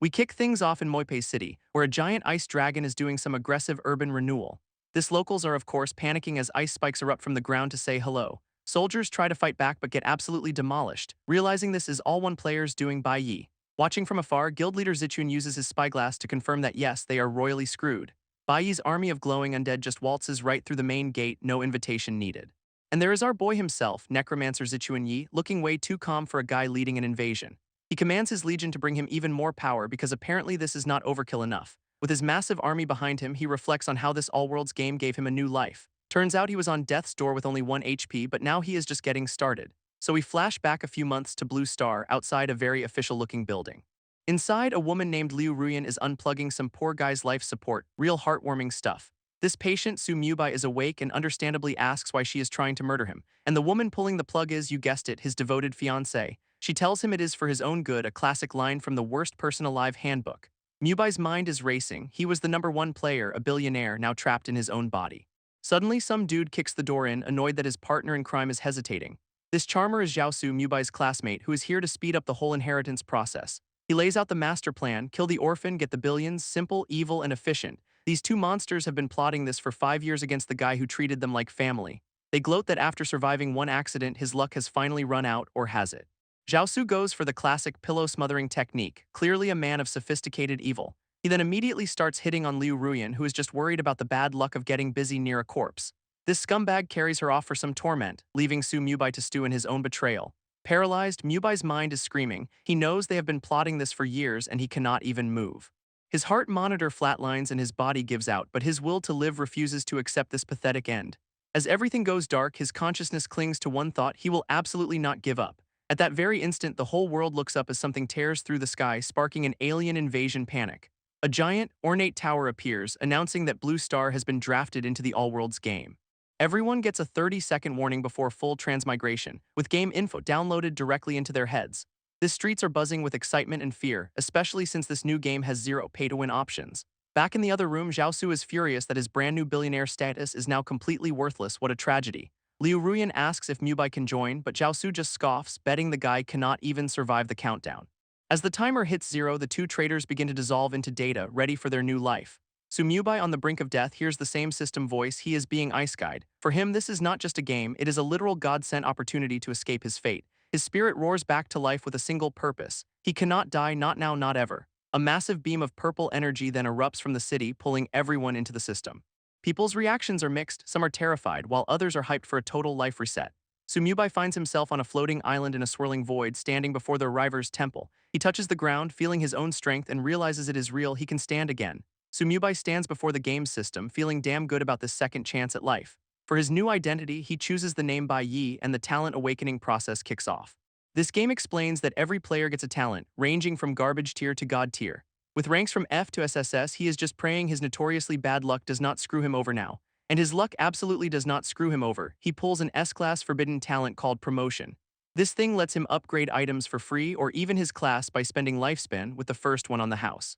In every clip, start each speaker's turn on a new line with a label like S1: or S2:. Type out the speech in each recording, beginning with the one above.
S1: We kick things off in Moipe City, where a giant ice dragon is doing some aggressive urban renewal. This locals are of course panicking as ice spikes erupt from the ground to say hello. Soldiers try to fight back but get absolutely demolished. Realizing this is all one player's doing by Yi. Watching from afar, guild leader Zichun uses his spyglass to confirm that yes, they are royally screwed. Baiyi's army of glowing undead just waltzes right through the main gate, no invitation needed. And there is our boy himself, necromancer Zichun Yi, looking way too calm for a guy leading an invasion. He commands his legion to bring him even more power because apparently this is not overkill enough. With his massive army behind him, he reflects on how this all-worlds game gave him a new life. Turns out he was on death's door with only 1 HP, but now he is just getting started. So we flash back a few months to Blue Star outside a very official-looking building. Inside, a woman named Liu Ruyan is unplugging some poor guy's life support, real heartwarming stuff. This patient, Su Mubai, is awake and understandably asks why she is trying to murder him. And the woman pulling the plug is, you guessed it, his devoted fiancée. She tells him it is for his own good, a classic line from the Worst Person Alive handbook. Mubai's mind is racing. He was the #1 player, a billionaire, now trapped in his own body. Suddenly, some dude kicks the door in, annoyed that his partner in crime is hesitating. This charmer is Zhaosu, Mubai's classmate, who is here to speed up the whole inheritance process. He lays out the master plan: kill the orphan, get the billions, simple, evil, and efficient. These two monsters have been plotting this for 5 years against the guy who treated them like family. They gloat that after surviving one accident, his luck has finally run out, or has it? Zhaosu goes for the classic pillow-smothering technique, clearly a man of sophisticated evil. He then immediately starts hitting on Liu Ruyan, who is just worried about the bad luck of getting busy near a corpse. This scumbag carries her off for some torment, leaving Su Mubai to stew in his own betrayal. Paralyzed, Mubai's mind is screaming. He knows they have been plotting this for years and he cannot even move. His heart monitor flatlines and his body gives out, but his will to live refuses to accept this pathetic end. As everything goes dark, his consciousness clings to one thought: he will absolutely not give up. At that very instant, the whole world looks up as something tears through the sky, sparking an alien invasion panic. A giant, ornate tower appears, announcing that Blue Star has been drafted into the All-Worlds game. Everyone gets a 30-second warning before full transmigration, with game info downloaded directly into their heads. The streets are buzzing with excitement and fear, especially since this new game has 0 pay-to-win options. Back in the other room, Zhaosu is furious that his brand new billionaire status is now completely worthless. What a tragedy. Liu Ruyan asks if Mubai can join, but Zhaosu just scoffs, betting the guy cannot even survive the countdown. As the timer hits 0, the two traitors begin to dissolve into data, ready for their new life. Su Mubai, on the brink of death, hears the same system voice. He is being ice-guyed. For him, this is not just a game, it is a literal God-sent opportunity to escape his fate. His spirit roars back to life with a single purpose. He cannot die, not now, not ever. A massive beam of purple energy then erupts from the city, pulling everyone into the system. People's reactions are mixed. Some are terrified, while others are hyped for a total life reset. Su Mubai finds himself on a floating island in a swirling void, standing before the River's temple. He touches the ground, feeling his own strength, and realizes it is real. He can stand again. Su Mubai stands before the game system, feeling damn good about this second chance at life. For his new identity, he chooses the name Baiyi, and the talent awakening process kicks off. This game explains that every player gets a talent, ranging from garbage tier to god tier. With ranks from F to SSS, he is just praying his notoriously bad luck does not screw him over now. And his luck absolutely does not screw him over. He pulls an S-class forbidden talent called Promotion. This thing lets him upgrade items for free or even his class by spending lifespan with the first one on the house.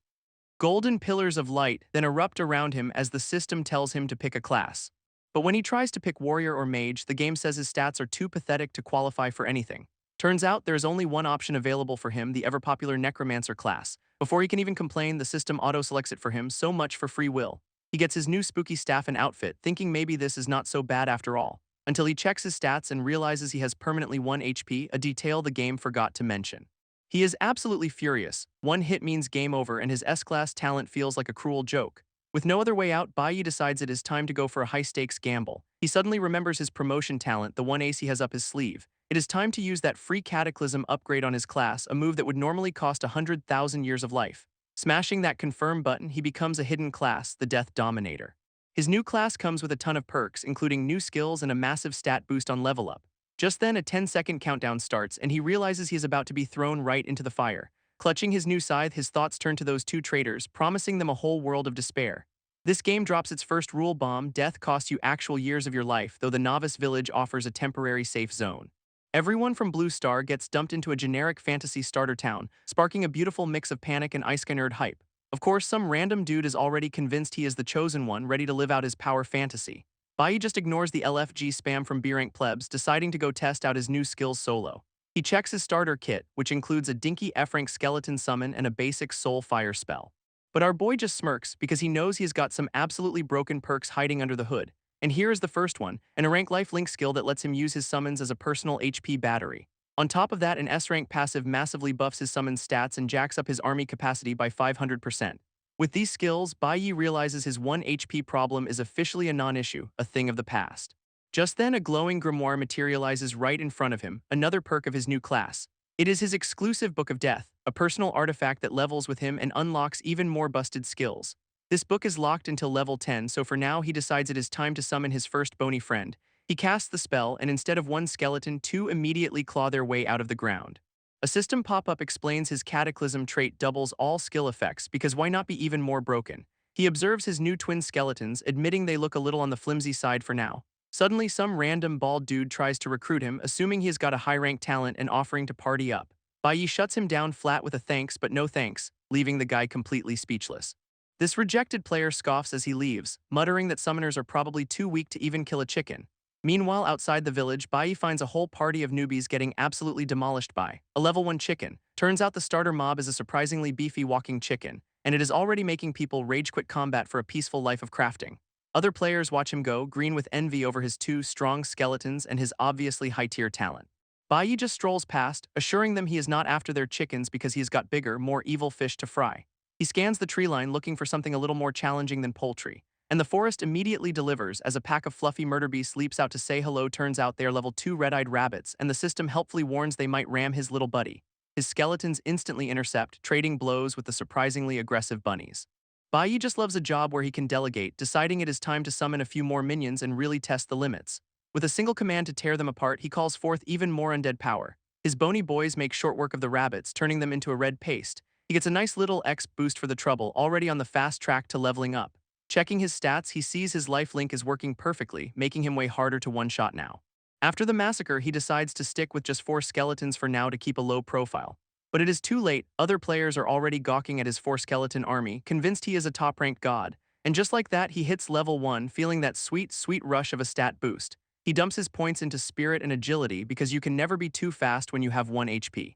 S1: Golden pillars of light then erupt around him as the system tells him to pick a class. But when he tries to pick warrior or mage, the game says his stats are too pathetic to qualify for anything. Turns out there is only one option available for him, the ever-popular necromancer class. Before he can even complain, the system auto-selects it for him, so much for free will. He gets his new spooky staff and outfit, thinking maybe this is not so bad after all, until he checks his stats and realizes he has permanently 1 HP, a detail the game forgot to mention. He is absolutely furious. One hit means game over, and his S-class talent feels like a cruel joke. With no other way out, Baiyi decides it is time to go for a high-stakes gamble. He suddenly remembers his promotion talent, the one ace he has up his sleeve. It is time to use that free cataclysm upgrade on his class, a move that would normally cost 100,000 years of life. Smashing that confirm button, he becomes a hidden class, the Death Dominator. His new class comes with a ton of perks, including new skills and a massive stat boost on level up. Just then, a 10-second countdown starts, and he realizes he is about to be thrown right into the fire. Clutching his new scythe, his thoughts turn to those two traitors, promising them a whole world of despair. This game drops its first rule bomb: death costs you actual years of your life, though the novice village offers a temporary safe zone. Everyone from Blue Star gets dumped into a generic fantasy starter town, sparking a beautiful mix of panic and Isekai nerd hype. Of course, some random dude is already convinced he is the chosen one, ready to live out his power fantasy. Baiyi just ignores the LFG spam from B-rank plebs, deciding to go test out his new skills solo. He checks his starter kit, which includes a dinky F-rank skeleton summon and a basic soul fire spell. But our boy just smirks because he knows he's got some absolutely broken perks hiding under the hood. And here is the first one, an A-rank lifelink skill that lets him use his summons as a personal HP battery. On top of that, an S-rank passive massively buffs his summon stats and jacks up his army capacity by 500%. With these skills, Bai Yi realizes his 1 HP problem is officially a non-issue, a thing of the past. Just then, a glowing grimoire materializes right in front of him, another perk of his new class. It is his exclusive Book of Death, a personal artifact that levels with him and unlocks even more busted skills. This book is locked until level 10, so for now he decides it is time to summon his first bony friend. He casts the spell, and instead of 1 skeleton, 2 immediately claw their way out of the ground. A system pop-up explains his Cataclysm trait doubles all skill effects because why not be even more broken? He observes his new twin skeletons, admitting they look a little on the flimsy side for now. Suddenly, some random bald dude tries to recruit him, assuming he has got a high-rank talent and offering to party up. Bai Yi shuts him down flat with a thanks but no thanks, leaving the guy completely speechless. This rejected player scoffs as he leaves, muttering that summoners are probably too weak to even kill a chicken. Meanwhile, outside the village, Bai Yi finds a whole party of newbies getting absolutely demolished by a level 1 chicken. Turns out the starter mob is a surprisingly beefy walking chicken, and it is already making people rage quit combat for a peaceful life of crafting. Other players watch him go, green with envy over his 2 strong skeletons and his obviously high-tier talent. Bai Yi just strolls past, assuring them he is not after their chickens because he has got bigger, more evil fish to fry. He scans the tree line looking for something a little more challenging than poultry. And the forest immediately delivers as a pack of fluffy murder beasts leaps out to say hello. Turns out they are level 2 red-eyed rabbits, and the system helpfully warns they might ram his little buddy. His skeletons instantly intercept, trading blows with the surprisingly aggressive bunnies. Bai Yi just loves a job where he can delegate, deciding it is time to summon a few more minions and really test the limits. With a single command to tear them apart, he calls forth even more undead power. His bony boys make short work of the rabbits, turning them into a red paste. He gets a nice little X boost for the trouble, already on the fast track to leveling up. Checking his stats, he sees his life link is working perfectly, making him way harder to one-shot now. After the massacre, he decides to stick with just 4 skeletons for now to keep a low profile. But it is too late. Other players are already gawking at his 4-skeleton army, convinced he is a top-ranked god. And just like that, he hits level 1, feeling that sweet, sweet rush of a stat boost. He dumps his points into spirit and agility because you can never be too fast when you have 1 HP.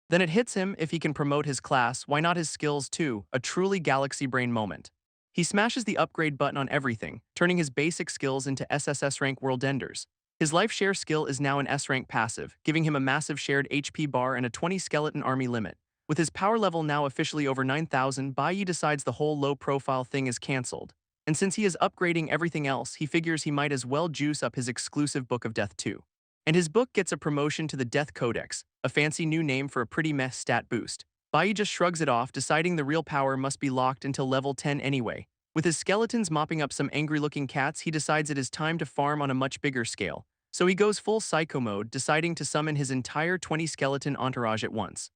S1: Then it hits him, if he can promote his class, why not his skills too? A truly galaxy brain moment. He smashes the upgrade button on everything, turning his basic skills into SSS rank world enders. His life share skill is now an S rank passive, giving him a massive shared HP bar and a 20 skeleton army limit. With his power level now officially over 9,000, Bai Yi decides the whole low profile thing is cancelled. And since he is upgrading everything else, he figures he might as well juice up his exclusive Book of Death too. And his book gets a promotion to the Death Codex, a fancy new name for a pretty meh stat boost. Bai Yi just shrugs it off, deciding the real power must be locked until level 10 anyway. With his skeletons mopping up some angry-looking cats, he decides it is time to farm on a much bigger scale. So he goes full psycho mode, deciding to summon his entire 20-skeleton entourage at once.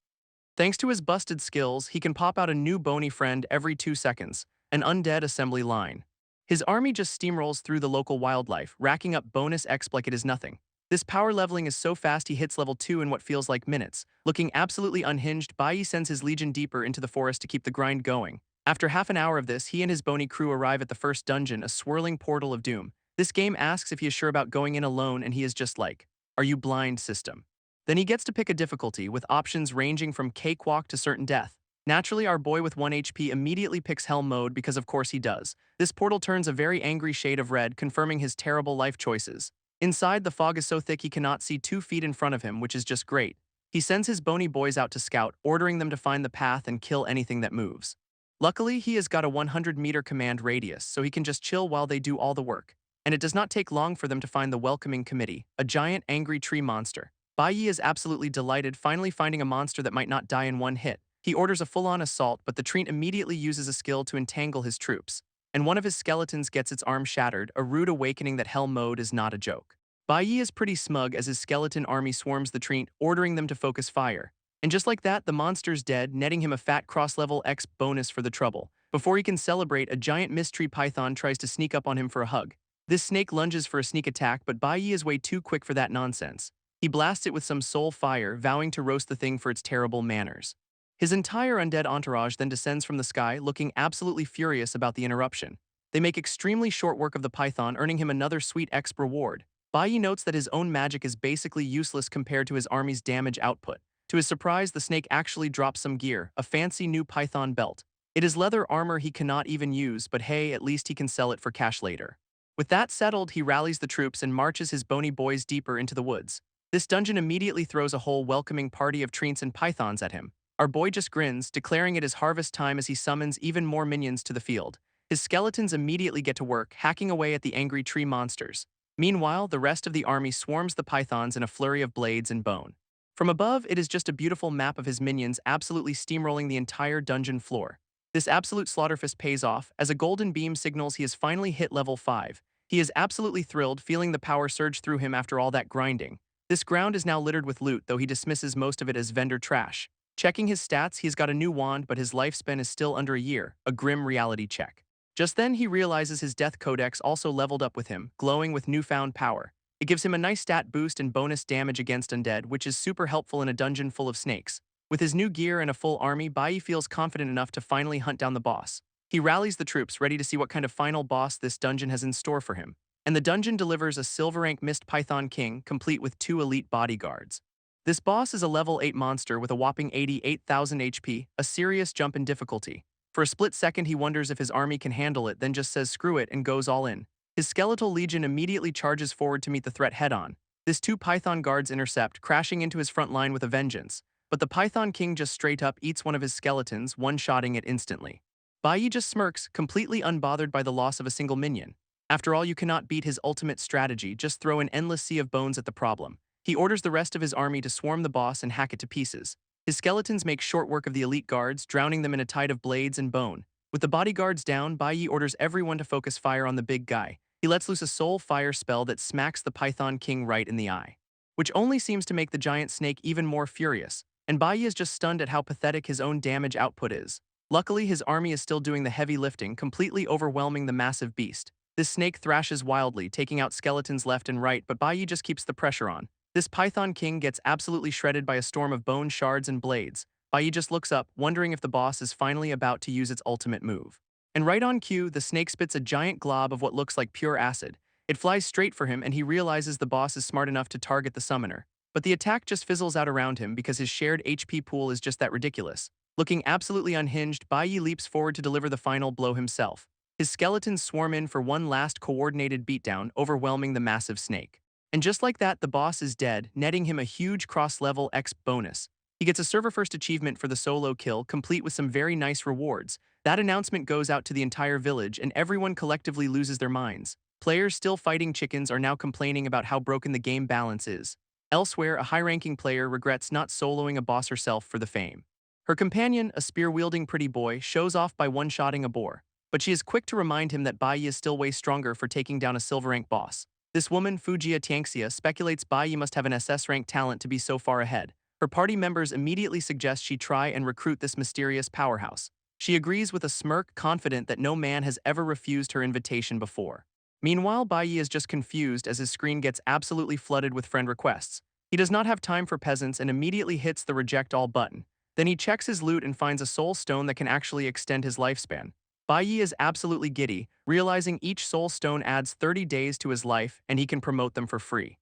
S1: Thanks to his busted skills, he can pop out a new bony friend every 2 seconds, an undead assembly line. His army just steamrolls through the local wildlife, racking up bonus exp like it is nothing. This power leveling is so fast he hits level 2 in what feels like minutes. Looking absolutely unhinged, Bai Yi sends his legion deeper into the forest to keep the grind going. After half an hour of this, he and his bony crew arrive at the first dungeon, a swirling portal of doom. This game asks if he is sure about going in alone, and he is just like, "Are you blind, system?" Then he gets to pick a difficulty, with options ranging from cakewalk to certain death. Naturally, our boy with 1 HP immediately picks hell mode because of course he does. This portal turns a very angry shade of red, confirming his terrible life choices. Inside, the fog is so thick he cannot see 2 feet in front of him, which is just great. He sends his bony boys out to scout, ordering them to find the path and kill anything that moves. Luckily, he has got a 100-meter command radius, so he can just chill while they do all the work. And it does not take long for them to find the welcoming committee, a giant angry tree monster. Bai Yi is absolutely delighted, finally finding a monster that might not die in 1 hit. He orders a full-on assault, but the treant immediately uses a skill to entangle his troops. And one of his skeletons gets its arm shattered, a rude awakening that hell mode is not a joke. Bai Yi is pretty smug as his skeleton army swarms the treant, ordering them to focus fire. And just like that, the monster's dead, netting him a fat cross-level X bonus for the trouble. Before he can celebrate, a giant mystery python tries to sneak up on him for a hug. This snake lunges for a sneak attack, but Bai Yi is way too quick for that nonsense. He blasts it with some soul fire, vowing to roast the thing for its terrible manners. His entire undead entourage then descends from the sky, looking absolutely furious about the interruption. They make extremely short work of the python, earning him another sweet X reward. Bai notes that his own magic is basically useless compared to his army's damage output. To his surprise, the snake actually drops some gear, a fancy new python belt. It is leather armor he cannot even use, but hey, at least he can sell it for cash later. With that settled, he rallies the troops and marches his bony boys deeper into the woods. This dungeon immediately throws a whole welcoming party of treants and pythons at him. Our boy just grins, declaring it is harvest time as he summons even more minions to the field. His skeletons immediately get to work, hacking away at the angry tree monsters. Meanwhile, the rest of the army swarms the pythons in a flurry of blades and bone. From above, it is just a beautiful map of his minions absolutely steamrolling the entire dungeon floor. This absolute slaughterfest pays off, as a golden beam signals he has finally hit level 5. He is absolutely thrilled, feeling the power surge through him after all that grinding. This ground is now littered with loot, though he dismisses most of it as vendor trash. Checking his stats, he's got a new wand, but his lifespan is still under a year, a grim reality check. Just then, he realizes his death codex also leveled up with him, glowing with newfound power. It gives him a nice stat boost and bonus damage against undead, which is super helpful in a dungeon full of snakes. With his new gear and a full army, Bai feels confident enough to finally hunt down the boss. He rallies the troops, ready to see what kind of final boss this dungeon has in store for him. And the dungeon delivers a silver rank Mist Python King, complete with 2 elite bodyguards. This boss is a level 8 monster with a whopping 88,000 HP, a serious jump in difficulty. For a split second he wonders if his army can handle it, then just says screw it and goes all in. His skeletal legion immediately charges forward to meet the threat head-on. This 2 Python guards intercept, crashing into his front line with a vengeance. But the Python King just straight up eats one of his skeletons, one-shotting it instantly. Bai just smirks, completely unbothered by the loss of a single minion. After all, you cannot beat his ultimate strategy, just throw an endless sea of bones at the problem. He orders the rest of his army to swarm the boss and hack it to pieces. His skeletons make short work of the elite guards, drowning them in a tide of blades and bone. With the bodyguards down, Bai orders everyone to focus fire on the big guy. He lets loose a soul fire spell that smacks the Python King right in the eye, which only seems to make the giant snake even more furious, and Bai is just stunned at how pathetic his own damage output is. Luckily, his army is still doing the heavy lifting, completely overwhelming the massive beast. This snake thrashes wildly, taking out skeletons left and right, but Bai just keeps the pressure on. This Python King gets absolutely shredded by a storm of bone shards and blades. Bai just looks up, wondering if the boss is finally about to use its ultimate move. And right on cue, the snake spits a giant glob of what looks like pure acid. It flies straight for him, and he realizes the boss is smart enough to target the summoner. But the attack just fizzles out around him because his shared HP pool is just that ridiculous. Looking absolutely unhinged, Bai leaps forward to deliver the final blow himself. His skeletons swarm in for one last coordinated beatdown, overwhelming the massive snake. And just like that, the boss is dead, netting him a huge cross-level X bonus. He gets a server-first achievement for the solo kill, complete with some very nice rewards. That announcement goes out to the entire village, and everyone collectively loses their minds. Players still fighting chickens are now complaining about how broken the game balance is. Elsewhere, a high-ranking player regrets not soloing a boss herself for the fame. Her companion, a spear-wielding pretty boy, shows off by one-shotting a boar. But she is quick to remind him that Bai is still way stronger for taking down a silver-rank boss. This woman, Fujia Tianxia, speculates Bai must have an SS-rank talent to be so far ahead. Her party members immediately suggest she try and recruit this mysterious powerhouse. She agrees with a smirk, confident that no man has ever refused her invitation before. Meanwhile, Bai is just confused as his screen gets absolutely flooded with friend requests. He does not have time for peasants and immediately hits the reject all button. Then he checks his loot and finds a soul stone that can actually extend his lifespan. Bai is absolutely giddy, realizing each soul stone adds 30 days to his life and he can promote them for free.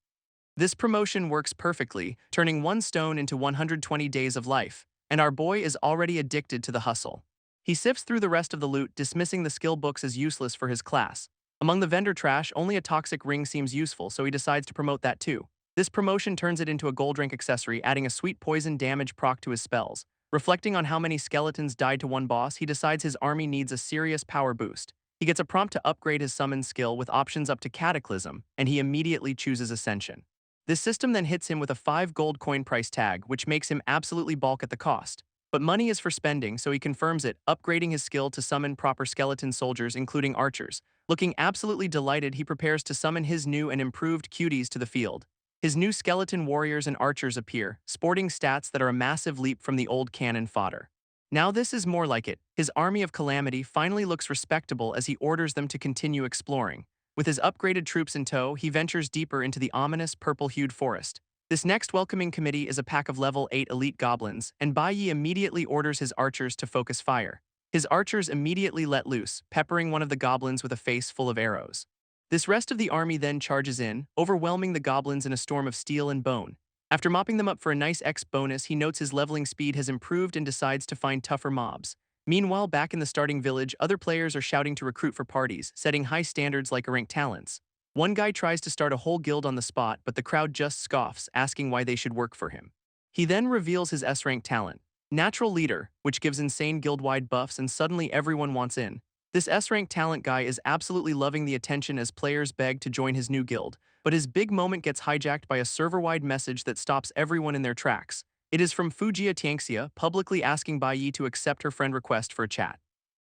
S1: This promotion works perfectly, turning one stone into 120 days of life, and our boy is already addicted to the hustle. He sifts through the rest of the loot, dismissing the skill books as useless for his class. Among the vendor trash, only a toxic ring seems useful, so he decides to promote that too. This promotion turns it into a gold rank accessory, adding a sweet poison damage proc to his spells. Reflecting on how many skeletons died to one boss, he decides his army needs a serious power boost. He gets a prompt to upgrade his summon skill with options up to Cataclysm, and he immediately chooses Ascension. This system then hits him with a 5 gold coin price tag, which makes him absolutely balk at the cost. But money is for spending, so he confirms it, upgrading his skill to summon proper skeleton soldiers, including archers. Looking absolutely delighted, he prepares to summon his new and improved cuties to the field. His new skeleton warriors and archers appear, sporting stats that are a massive leap from the old cannon fodder. Now this is more like it. His army of calamity finally looks respectable as he orders them to continue exploring. With his upgraded troops in tow, he ventures deeper into the ominous purple-hued forest. This next welcoming committee is a pack of level 8 elite goblins, and Bai immediately orders his archers to focus fire. His archers immediately let loose, peppering one of the goblins with a face full of arrows. This rest of the army then charges in, overwhelming the goblins in a storm of steel and bone. After mopping them up for a nice X bonus, he notes his leveling speed has improved and decides to find tougher mobs. Meanwhile, back in the starting village, other players are shouting to recruit for parties, setting high standards like rank talents. One guy tries to start a whole guild on the spot, but the crowd just scoffs, asking why they should work for him. He then reveals his S-rank talent, Natural Leader, which gives insane guild-wide buffs and suddenly everyone wants in. This S-rank talent guy is absolutely loving the attention as players beg to join his new guild, but his big moment gets hijacked by a server-wide message that stops everyone in their tracks. It is from Fiancée, publicly asking Baiyi to accept her friend request for a chat.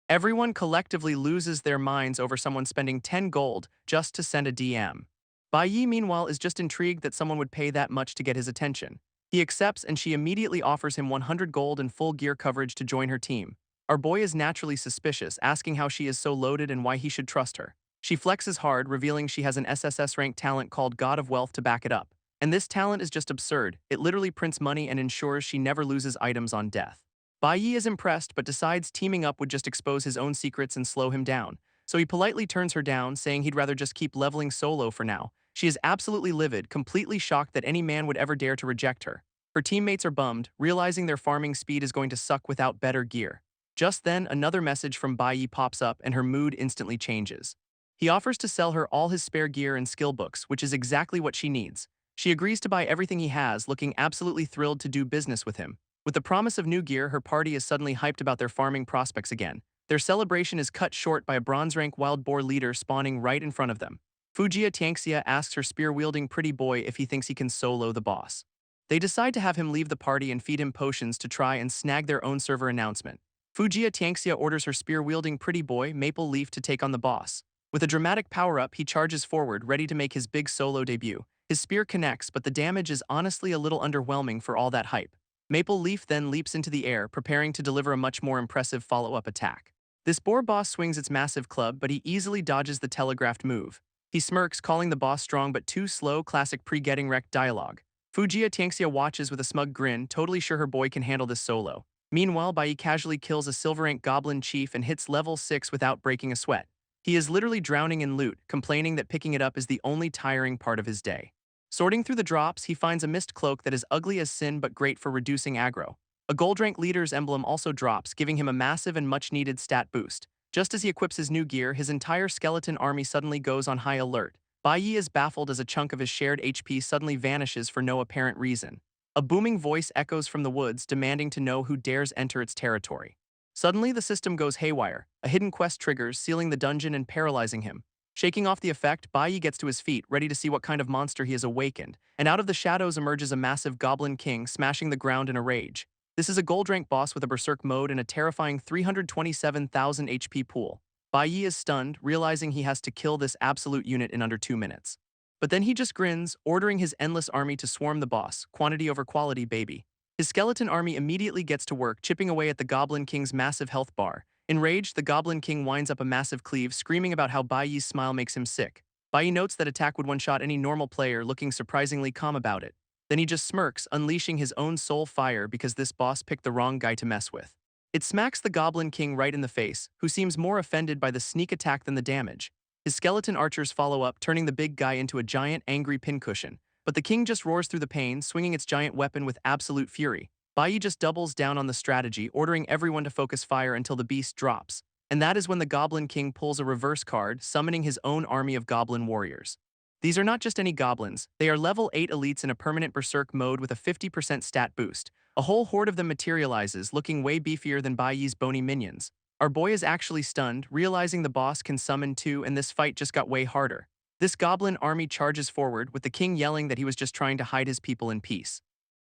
S1: Everyone collectively loses their minds over someone spending 10 gold just to send a DM. Baiyi, meanwhile, is just intrigued that someone would pay that much to get his attention. He accepts and she immediately offers him 100 gold and full gear coverage to join her team. Our boy is naturally suspicious, asking how she is so loaded and why he should trust her. She flexes hard, revealing she has an SSS-ranked talent called God of Wealth to back it up. And this talent is just absurd. It literally prints money and ensures she never loses items on death. Baiyi is impressed but decides teaming up would just expose his own secrets and slow him down. So he politely turns her down, saying he'd rather just keep leveling solo for now. She is absolutely livid, completely shocked that any man would ever dare to reject her. Her teammates are bummed, realizing their farming speed is going to suck without better gear. Just then, another message from Baiyi pops up and her mood instantly changes. He offers to sell her all his spare gear and skill books, which is exactly what she needs. She agrees to buy everything he has, looking absolutely thrilled to do business with him. With the promise of new gear, her party is suddenly hyped about their farming prospects again. Their celebration is cut short by a bronze-rank wild boar leader spawning right in front of them. Fiancée asks her spear-wielding pretty boy if he thinks he can solo the boss. They decide to have him leave the party and feed him potions to try and snag their own server announcement. Fiancée orders her spear-wielding pretty boy, Maple Leaf, to take on the boss. With a dramatic power-up, he charges forward, ready to make his big solo debut. His spear connects, but the damage is honestly a little underwhelming for all that hype. Maple Leaf then leaps into the air, preparing to deliver a much more impressive follow-up attack. This boar boss swings its massive club, but he easily dodges the telegraphed move. He smirks, calling the boss strong but too slow, classic pre-getting wrecked dialogue. Fiancée watches with a smug grin, totally sure her boy can handle this solo. Meanwhile, Baiyi casually kills a silver-rank goblin chief and hits level 6 without breaking a sweat. He is literally drowning in loot, complaining that picking it up is the only tiring part of his day. Sorting through the drops, he finds a mist cloak that is ugly as sin but great for reducing aggro. A gold-rank leader's emblem also drops, giving him a massive and much-needed stat boost. Just as he equips his new gear, his entire skeleton army suddenly goes on high alert. Baiyi is baffled as a chunk of his shared HP suddenly vanishes for no apparent reason. A booming voice echoes from the woods, demanding to know who dares enter its territory. Suddenly, the system goes haywire. A hidden quest triggers, sealing the dungeon and paralyzing him. Shaking off the effect, Baiyi gets to his feet, ready to see what kind of monster he has awakened, and out of the shadows emerges a massive goblin king, smashing the ground in a rage. This is a gold-rank boss with a berserk mode and a terrifying 327,000 HP pool. Baiyi is stunned, realizing he has to kill this absolute unit in under 2 minutes. But then he just grins, ordering his endless army to swarm the boss, quantity over quality, baby. His skeleton army immediately gets to work, chipping away at the Goblin King's massive health bar. Enraged, the Goblin King winds up a massive cleave, screaming about how Baiyi's smile makes him sick. Baiyi notes that attack would one-shot any normal player, looking surprisingly calm about it. Then he just smirks, unleashing his own soul fire because this boss picked the wrong guy to mess with. It smacks the Goblin King right in the face, who seems more offended by the sneak attack than the damage. His skeleton archers follow up, turning the big guy into a giant, angry pincushion. But the king just roars through the pain, swinging its giant weapon with absolute fury. Baiyi just doubles down on the strategy, ordering everyone to focus fire until the beast drops. And that is when the Goblin King pulls a reverse card, summoning his own army of goblin warriors. These are not just any goblins, they are level 8 elites in a permanent berserk mode with a 50% stat boost. A whole horde of them materializes, looking way beefier than Baiyi's bony minions. Our boy is actually stunned, realizing the boss can summon too, and this fight just got way harder. This goblin army charges forward, with the king yelling that he was just trying to hide his people in peace.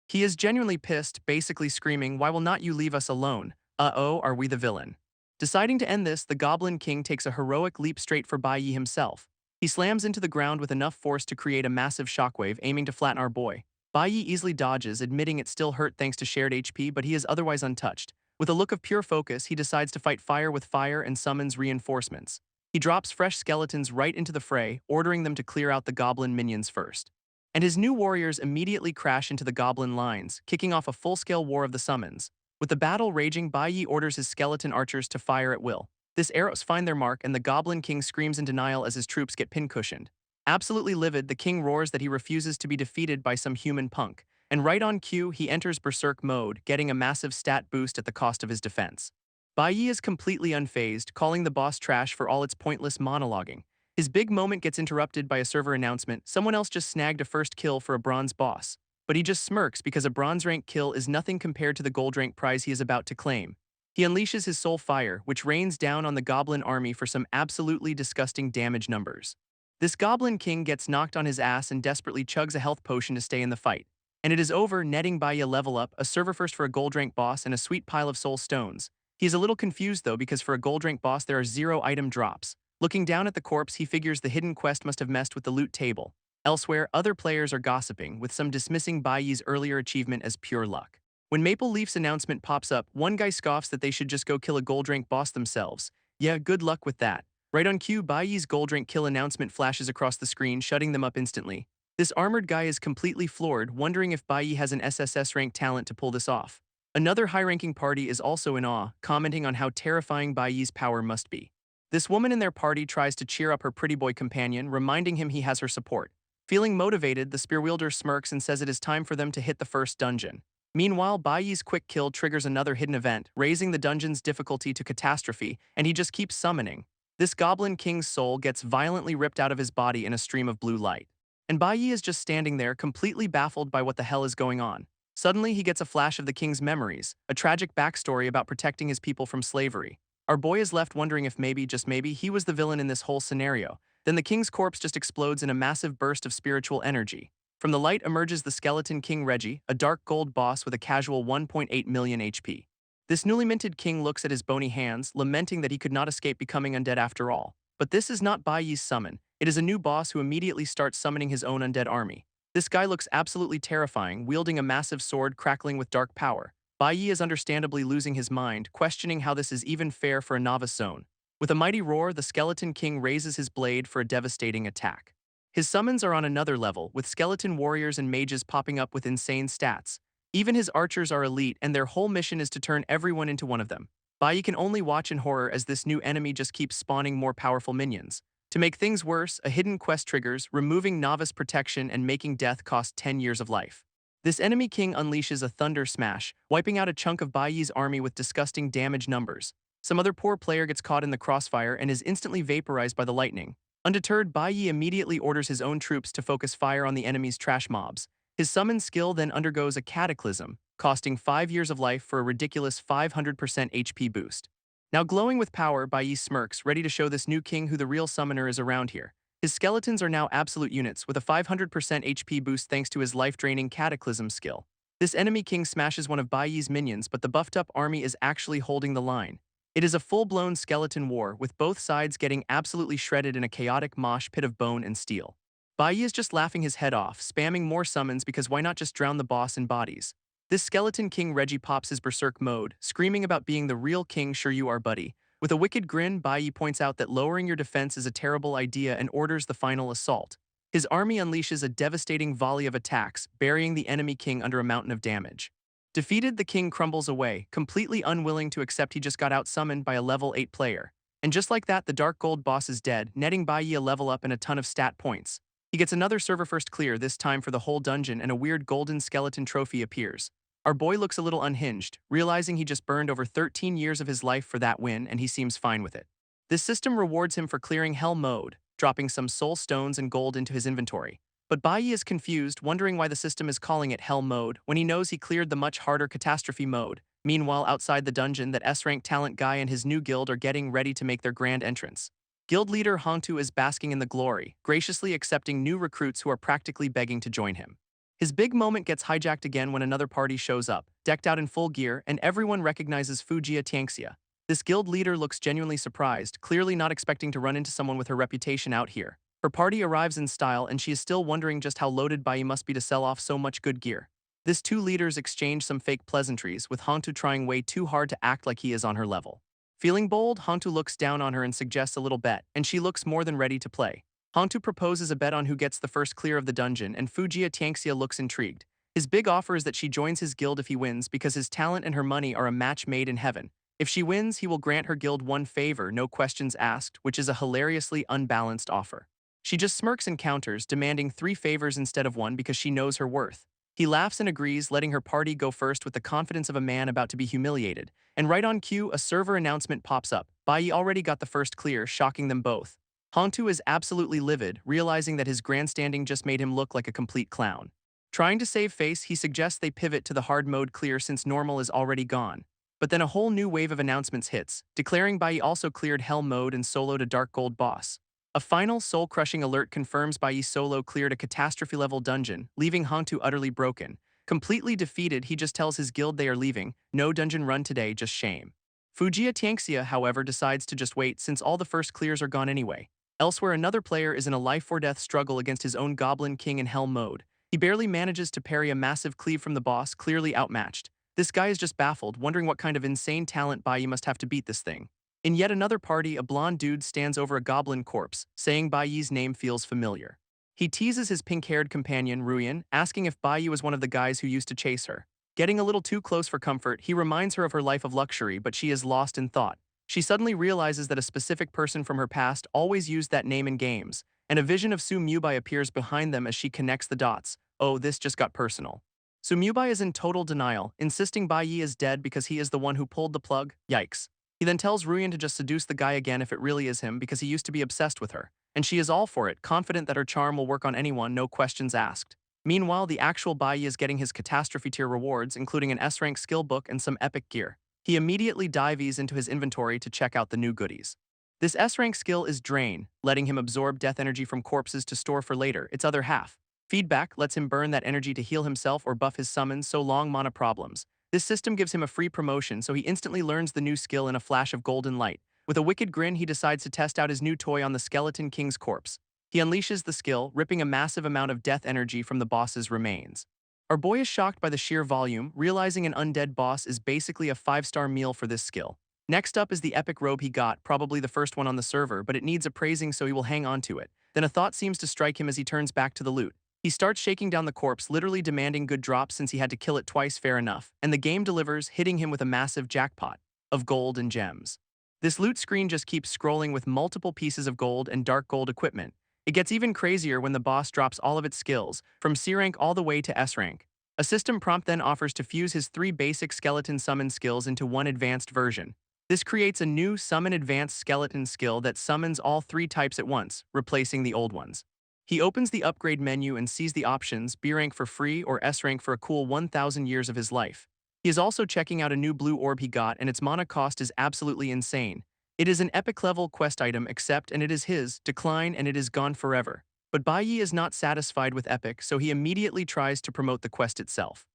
S1: He is genuinely pissed, basically screaming, "Why will not you leave us alone? Uh-oh, are we the villain?" Deciding to end this, the Goblin King takes a heroic leap straight for Baiyi himself. He slams into the ground with enough force to create a massive shockwave, aiming to flatten our boy. Baiyi easily dodges, admitting it still hurt thanks to shared HP, but he is otherwise untouched. With a look of pure focus, he decides to fight fire with fire and summons reinforcements. He drops fresh skeletons right into the fray, ordering them to clear out the goblin minions first. And his new warriors immediately crash into the goblin lines, kicking off a full-scale war of the summons. With the battle raging, Baiyi orders his skeleton archers to fire at will. This arrows find their mark and the Goblin King screams in denial as his troops get pincushioned. Absolutely livid, the king roars that he refuses to be defeated by some human punk, and right on cue, he enters berserk mode, getting a massive stat boost at the cost of his defense. Bai Yi is completely unfazed, calling the boss trash for all its pointless monologuing. His big moment gets interrupted by a server announcement: someone else just snagged a first kill for a bronze boss. But he just smirks because a bronze rank kill is nothing compared to the gold rank prize he is about to claim. He unleashes his soul fire, which rains down on the goblin army for some absolutely disgusting damage numbers. This goblin king gets knocked on his ass and desperately chugs a health potion to stay in the fight. And it is over, netting Bai Yi a level up, a server first for a gold rank boss, and a sweet pile of soul stones. He is a little confused though, because for a gold rank boss there are 0 item drops. Looking down at the corpse, he figures the hidden quest must have messed with the loot table. Elsewhere, other players are gossiping, with some dismissing Bai Yi's earlier achievement as pure luck. When Maple Leaf's announcement pops up, one guy scoffs that they should just go kill a gold rank boss themselves. Yeah, good luck with that. Right on cue, Bai Yi's gold rank kill announcement flashes across the screen, shutting them up instantly. This armored guy is completely floored, wondering if Bai Yi has an SSS rank talent to pull this off. Another high-ranking party is also in awe, commenting on how terrifying Bai Yi's power must be. This woman in their party tries to cheer up her pretty boy companion, reminding him he has her support. Feeling motivated, the spear wielder smirks and says it is time for them to hit the first dungeon. Meanwhile, Bai Yi's quick kill triggers another hidden event, raising the dungeon's difficulty to catastrophe, and he just keeps summoning. This Goblin King's soul gets violently ripped out of his body in a stream of blue light. And Bai Yi is just standing there, completely baffled by what the hell is going on. Suddenly, he gets a flash of the king's memories, a tragic backstory about protecting his people from slavery. Our boy is left wondering if maybe, just maybe, he was the villain in this whole scenario. Then the king's corpse just explodes in a massive burst of spiritual energy. From the light emerges the skeleton King Reggie, a dark gold boss with a casual 1.8 million HP. This newly minted king looks at his bony hands, lamenting that he could not escape becoming undead after all. But this is not Bai Yi's summon. It is a new boss who immediately starts summoning his own undead army. This guy looks absolutely terrifying, wielding a massive sword crackling with dark power. Bai Yi is understandably losing his mind, questioning how this is even fair for a novice zone. With a mighty roar, the skeleton king raises his blade for a devastating attack. His summons are on another level, with skeleton warriors and mages popping up with insane stats. Even his archers are elite, and their whole mission is to turn everyone into one of them. Bai Yi can only watch in horror as this new enemy just keeps spawning more powerful minions. To make things worse, a hidden quest triggers, removing novice protection and making death cost 10 years of life. This enemy king unleashes a thunder smash, wiping out a chunk of Bai Yi's army with disgusting damage numbers. Some other poor player gets caught in the crossfire and is instantly vaporized by the lightning. Undeterred, Bai Yi immediately orders his own troops to focus fire on the enemy's trash mobs. His summon skill then undergoes a cataclysm, costing 5 years of life for a ridiculous 500% HP boost. Now glowing with power, Bai Yi smirks, ready to show this new king who the real summoner is around here. His skeletons are now absolute units, with a 500% HP boost thanks to his life-draining cataclysm skill. This enemy king smashes one of Bai Yi's minions, but the buffed-up army is actually holding the line. It is a full-blown skeleton war, with both sides getting absolutely shredded in a chaotic mosh pit of bone and steel. Bai Yi is just laughing his head off, spamming more summons because why not just drown the boss in bodies? This skeleton King Reggie pops his berserk mode, screaming about being the real king. Sure you are, buddy. With a wicked grin, Bai Yi points out that lowering your defense is a terrible idea and orders the final assault. His army unleashes a devastating volley of attacks, burying the enemy king under a mountain of damage. Defeated, the king crumbles away, completely unwilling to accept he just got out-summoned by a level 8 player. And just like that, the dark gold boss is dead, netting Bai Yi a level up and a ton of stat points. He gets another server first clear, this time for the whole dungeon, and a weird golden skeleton trophy appears. Our boy looks a little unhinged, realizing he just burned over 13 years of his life for that win, and he seems fine with it. This system rewards him for clearing hell mode, dropping some soul stones and gold into his inventory. But Bai Yi is confused, wondering why the system is calling it hell mode when he knows he cleared the much harder catastrophe mode. Meanwhile, outside the dungeon, that S-rank talent guy and his new guild are getting ready to make their grand entrance. Guild leader Hongtu is basking in the glory, graciously accepting new recruits who are practically begging to join him. His big moment gets hijacked again when another party shows up, decked out in full gear, and everyone recognizes Fujiya Tianxia. This guild leader looks genuinely surprised, clearly not expecting to run into someone with her reputation out here. Her party arrives in style, and she is still wondering just how loaded Bai Yi must be to sell off so much good gear. These two leaders exchange some fake pleasantries, with Hongtu trying way too hard to act like he is on her level. Feeling bold, Hongtu looks down on her and suggests a little bet, and she looks more than ready to play. Hongtu proposes a bet on who gets the first clear of the dungeon, and Fujiya Tianxia looks intrigued. His big offer is that she joins his guild if he wins because his talent and her money are a match made in heaven. If she wins, he will grant her guild one favor, no questions asked, which is a hilariously unbalanced offer. She just smirks and counters, demanding 3 favors instead of 1 because she knows her worth. He laughs and agrees, letting her party go first with the confidence of a man about to be humiliated. And right on cue, a server announcement pops up. Bai already got the first clear, shocking them both. Hongtu is absolutely livid, realizing that his grandstanding just made him look like a complete clown. Trying to save face, he suggests they pivot to the hard mode clear since normal is already gone. But then a whole new wave of announcements hits, declaring Bai also cleared Hell mode and soloed a Dark Gold boss. A final soul-crushing alert confirms Bai solo cleared a catastrophe-level dungeon, leaving Hongtu utterly broken. Completely defeated, he just tells his guild they are leaving. No dungeon run today, just shame. Fujiya Tianxia, however, decides to just wait since all the first clears are gone anyway. Elsewhere, another player is in a life-or-death struggle against his own Goblin King in Hell mode. He barely manages to parry a massive cleave from the boss, clearly outmatched. This guy is just baffled, wondering what kind of insane talent Bai must have to beat this thing. In yet another party, a blonde dude stands over a goblin corpse, saying Bai's name feels familiar. He teases his pink-haired companion, Ruyan, asking if Bai was one of the guys who used to chase her. Getting a little too close for comfort, he reminds her of her life of luxury, but she is lost in thought. She suddenly realizes that a specific person from her past always used that name in games, and a vision of Su Mubai appears behind them as she connects the dots. Oh, this just got personal. Su Mubai is in total denial, insisting Bai is dead because he is the one who pulled the plug. Yikes. He then tells Ruyan to just seduce the guy again if it really is him because he used to be obsessed with her, and she is all for it, confident that her charm will work on anyone, no questions asked. Meanwhile, the actual Bai is getting his catastrophe tier rewards, including an S-rank skill book and some epic gear. He immediately dives into his inventory to check out the new goodies. This S-rank skill is Drain, letting him absorb death energy from corpses to store for later, its other half. Feedback lets him burn that energy to heal himself or buff his summons, so long mana problems. This system gives him a free promotion, so he instantly learns the new skill in a flash of golden light. With a wicked grin, he decides to test out his new toy on the Skeleton King's corpse. He unleashes the skill, ripping a massive amount of death energy from the boss's remains. Our boy is shocked by the sheer volume, realizing an undead boss is basically a 5-star meal for this skill. Next up is the epic robe he got, probably the first one on the server, but it needs appraising so he will hang on to it. Then a thought seems to strike him as he turns back to the loot. He starts shaking down the corpse, literally demanding good drops since he had to kill it twice, fair enough, and the game delivers, hitting him with a massive jackpot of gold and gems. This loot screen just keeps scrolling with multiple pieces of gold and dark gold equipment. It gets even crazier when the boss drops all of its skills, from C rank all the way to S rank. A system prompt then offers to fuse his 3 basic skeleton summon skills into one advanced version. This creates a new Summon Advanced Skeleton skill that summons all 3 types at once, replacing the old ones. He opens the upgrade menu and sees the options, B rank for free or S rank for a cool 1,000 years of his life. He is also checking out a new blue orb he got, and its mana cost is absolutely insane. It is an epic level quest item, accept and it is his, decline and it is gone forever. But Bai is not satisfied with epic, so he immediately tries to promote the quest itself.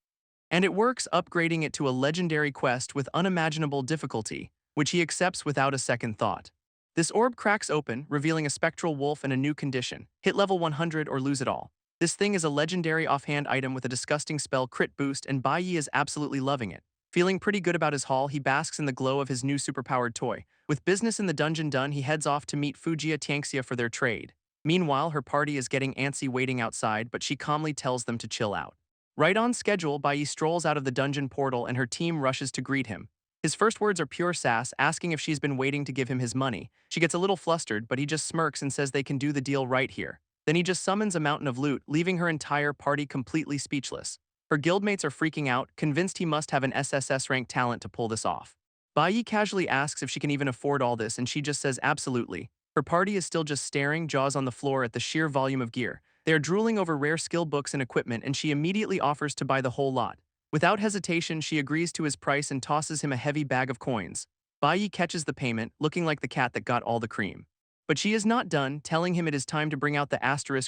S1: And it works, upgrading it to a legendary quest with unimaginable difficulty, which he accepts without a second thought. This orb cracks open, revealing a spectral wolf and a new condition: hit level 100 or lose it all. This thing is a legendary offhand item with a disgusting spell crit boost, and Bai is absolutely loving it. Feeling pretty good about his haul, he basks in the glow of his new superpowered toy. With business in the dungeon done, he heads off to meet Fujiya Tianxia for their trade. Meanwhile, her party is getting antsy waiting outside, but she calmly tells them to chill out. Right on schedule, Bai strolls out of the dungeon portal and her team rushes to greet him. His first words are pure sass, asking if she's been waiting to give him his money. She gets a little flustered, but he just smirks and says they can do the deal right here. Then he just summons a mountain of loot, leaving her entire party completely speechless. Her guildmates are freaking out, convinced he must have an SSS-ranked talent to pull this off. Bai casually asks if she can even afford all this, and she just says absolutely. Her party is still just staring, jaws on the floor at the sheer volume of gear. They are drooling over rare skill books and equipment, and she immediately offers to buy the whole lot. Without hesitation, she agrees to his price and tosses him a heavy bag of coins. Bai catches the payment, looking like the cat that got all the cream. But she is not done, telling him it is time to bring out the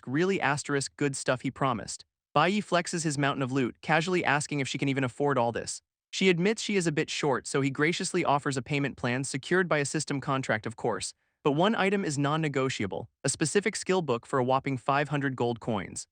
S1: really good stuff he promised. Bai flexes his mountain of loot, casually asking if she can even afford all this. She admits she is a bit short, so he graciously offers a payment plan secured by a system contract, of course. But one item is non-negotiable, a specific skill book for a whopping 500 gold coins.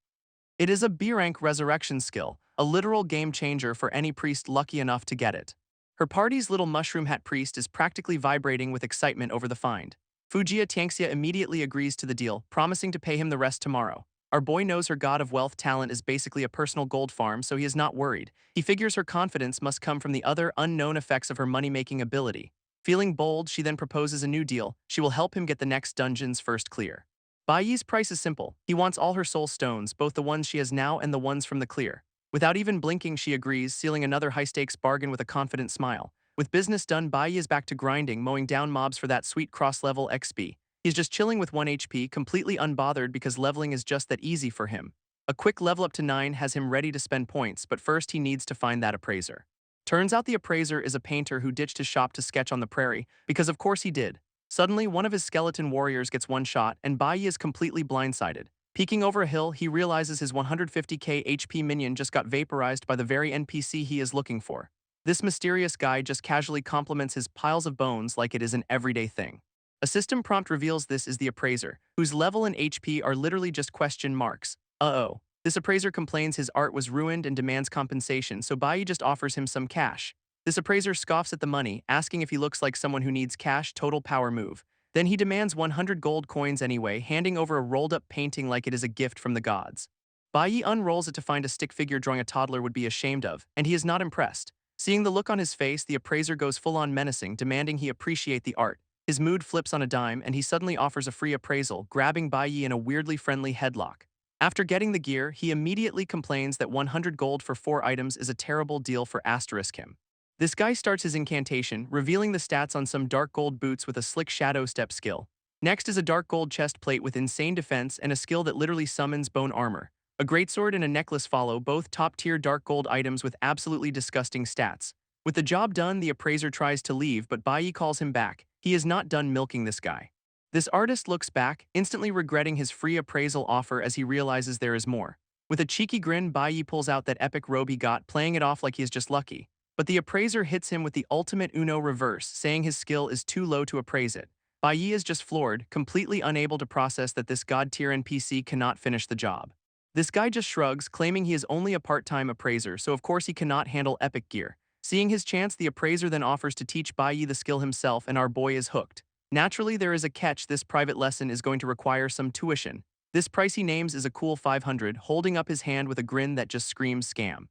S1: It is a B-rank resurrection skill, a literal game changer for any priest lucky enough to get it. Her party's little mushroom hat priest is practically vibrating with excitement over the find. Fujiya Tianxia immediately agrees to the deal, promising to pay him the rest tomorrow. Our boy knows her god of wealth talent is basically a personal gold farm, so he is not worried. He figures her confidence must come from the other unknown effects of her money-making ability. Feeling bold, she then proposes a new deal. She will help him get the next dungeon's first clear. Baiyi's price is simple. He wants all her soul stones, both the ones she has now and the ones from the clear. Without even blinking, she agrees, sealing another high-stakes bargain with a confident smile. With business done, Baiyi is back to grinding, mowing down mobs for that sweet cross-level XP. He's just chilling with 1 HP, completely unbothered because leveling is just that easy for him. A quick level up to 9 has him ready to spend points, but first he needs to find that appraiser. Turns out the appraiser is a painter who ditched his shop to sketch on the prairie, because of course he did. Suddenly, one of his skeleton warriors gets one shot, and Baiyi is completely blindsided. Peeking over a hill, he realizes his 150k HP minion just got vaporized by the very NPC he is looking for. This mysterious guy just casually compliments his piles of bones like it is an everyday thing. A system prompt reveals this is the appraiser, whose level and HP are literally just question marks. Uh-oh. This appraiser complains his art was ruined and demands compensation, so Baiyi just offers him some cash. This appraiser scoffs at the money, asking if he looks like someone who needs cash. Total power move. Then he demands 100 gold coins anyway, handing over a rolled-up painting like it is a gift from the gods. Baiyi unrolls it to find a stick figure drawing a toddler would be ashamed of, and he is not impressed. Seeing the look on his face, the appraiser goes full-on menacing, demanding he appreciate the art. His mood flips on a dime, and he suddenly offers a free appraisal, grabbing Baiyi in a weirdly friendly headlock. After getting the gear, he immediately complains that 100 gold for 4 items is a terrible deal for him. This guy starts his incantation, revealing the stats on some dark gold boots with a slick shadow step skill. Next is a dark gold chest plate with insane defense and a skill that literally summons bone armor. A greatsword and a necklace follow, both top-tier dark gold items with absolutely disgusting stats. With the job done, the appraiser tries to leave, but Baiyi calls him back. He is not done milking this guy. This artist looks back, instantly regretting his free appraisal offer as he realizes there is more. With a cheeky grin, Baiyi pulls out that epic robe he got, playing it off like he is just lucky. But the appraiser hits him with the ultimate Uno reverse, saying his skill is too low to appraise it. Baiyi is just floored, completely unable to process that this god-tier NPC cannot finish the job. This guy just shrugs, claiming he is only a part-time appraiser, so of course he cannot handle epic gear. Seeing his chance, the appraiser then offers to teach Baiyi the skill himself, and our boy is hooked. Naturally, there is a catch. This private lesson is going to require some tuition. This price he names is a cool 500, holding up his hand with a grin that just screams scam.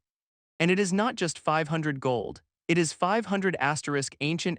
S1: And it is not just 500 gold. It is 500 ancient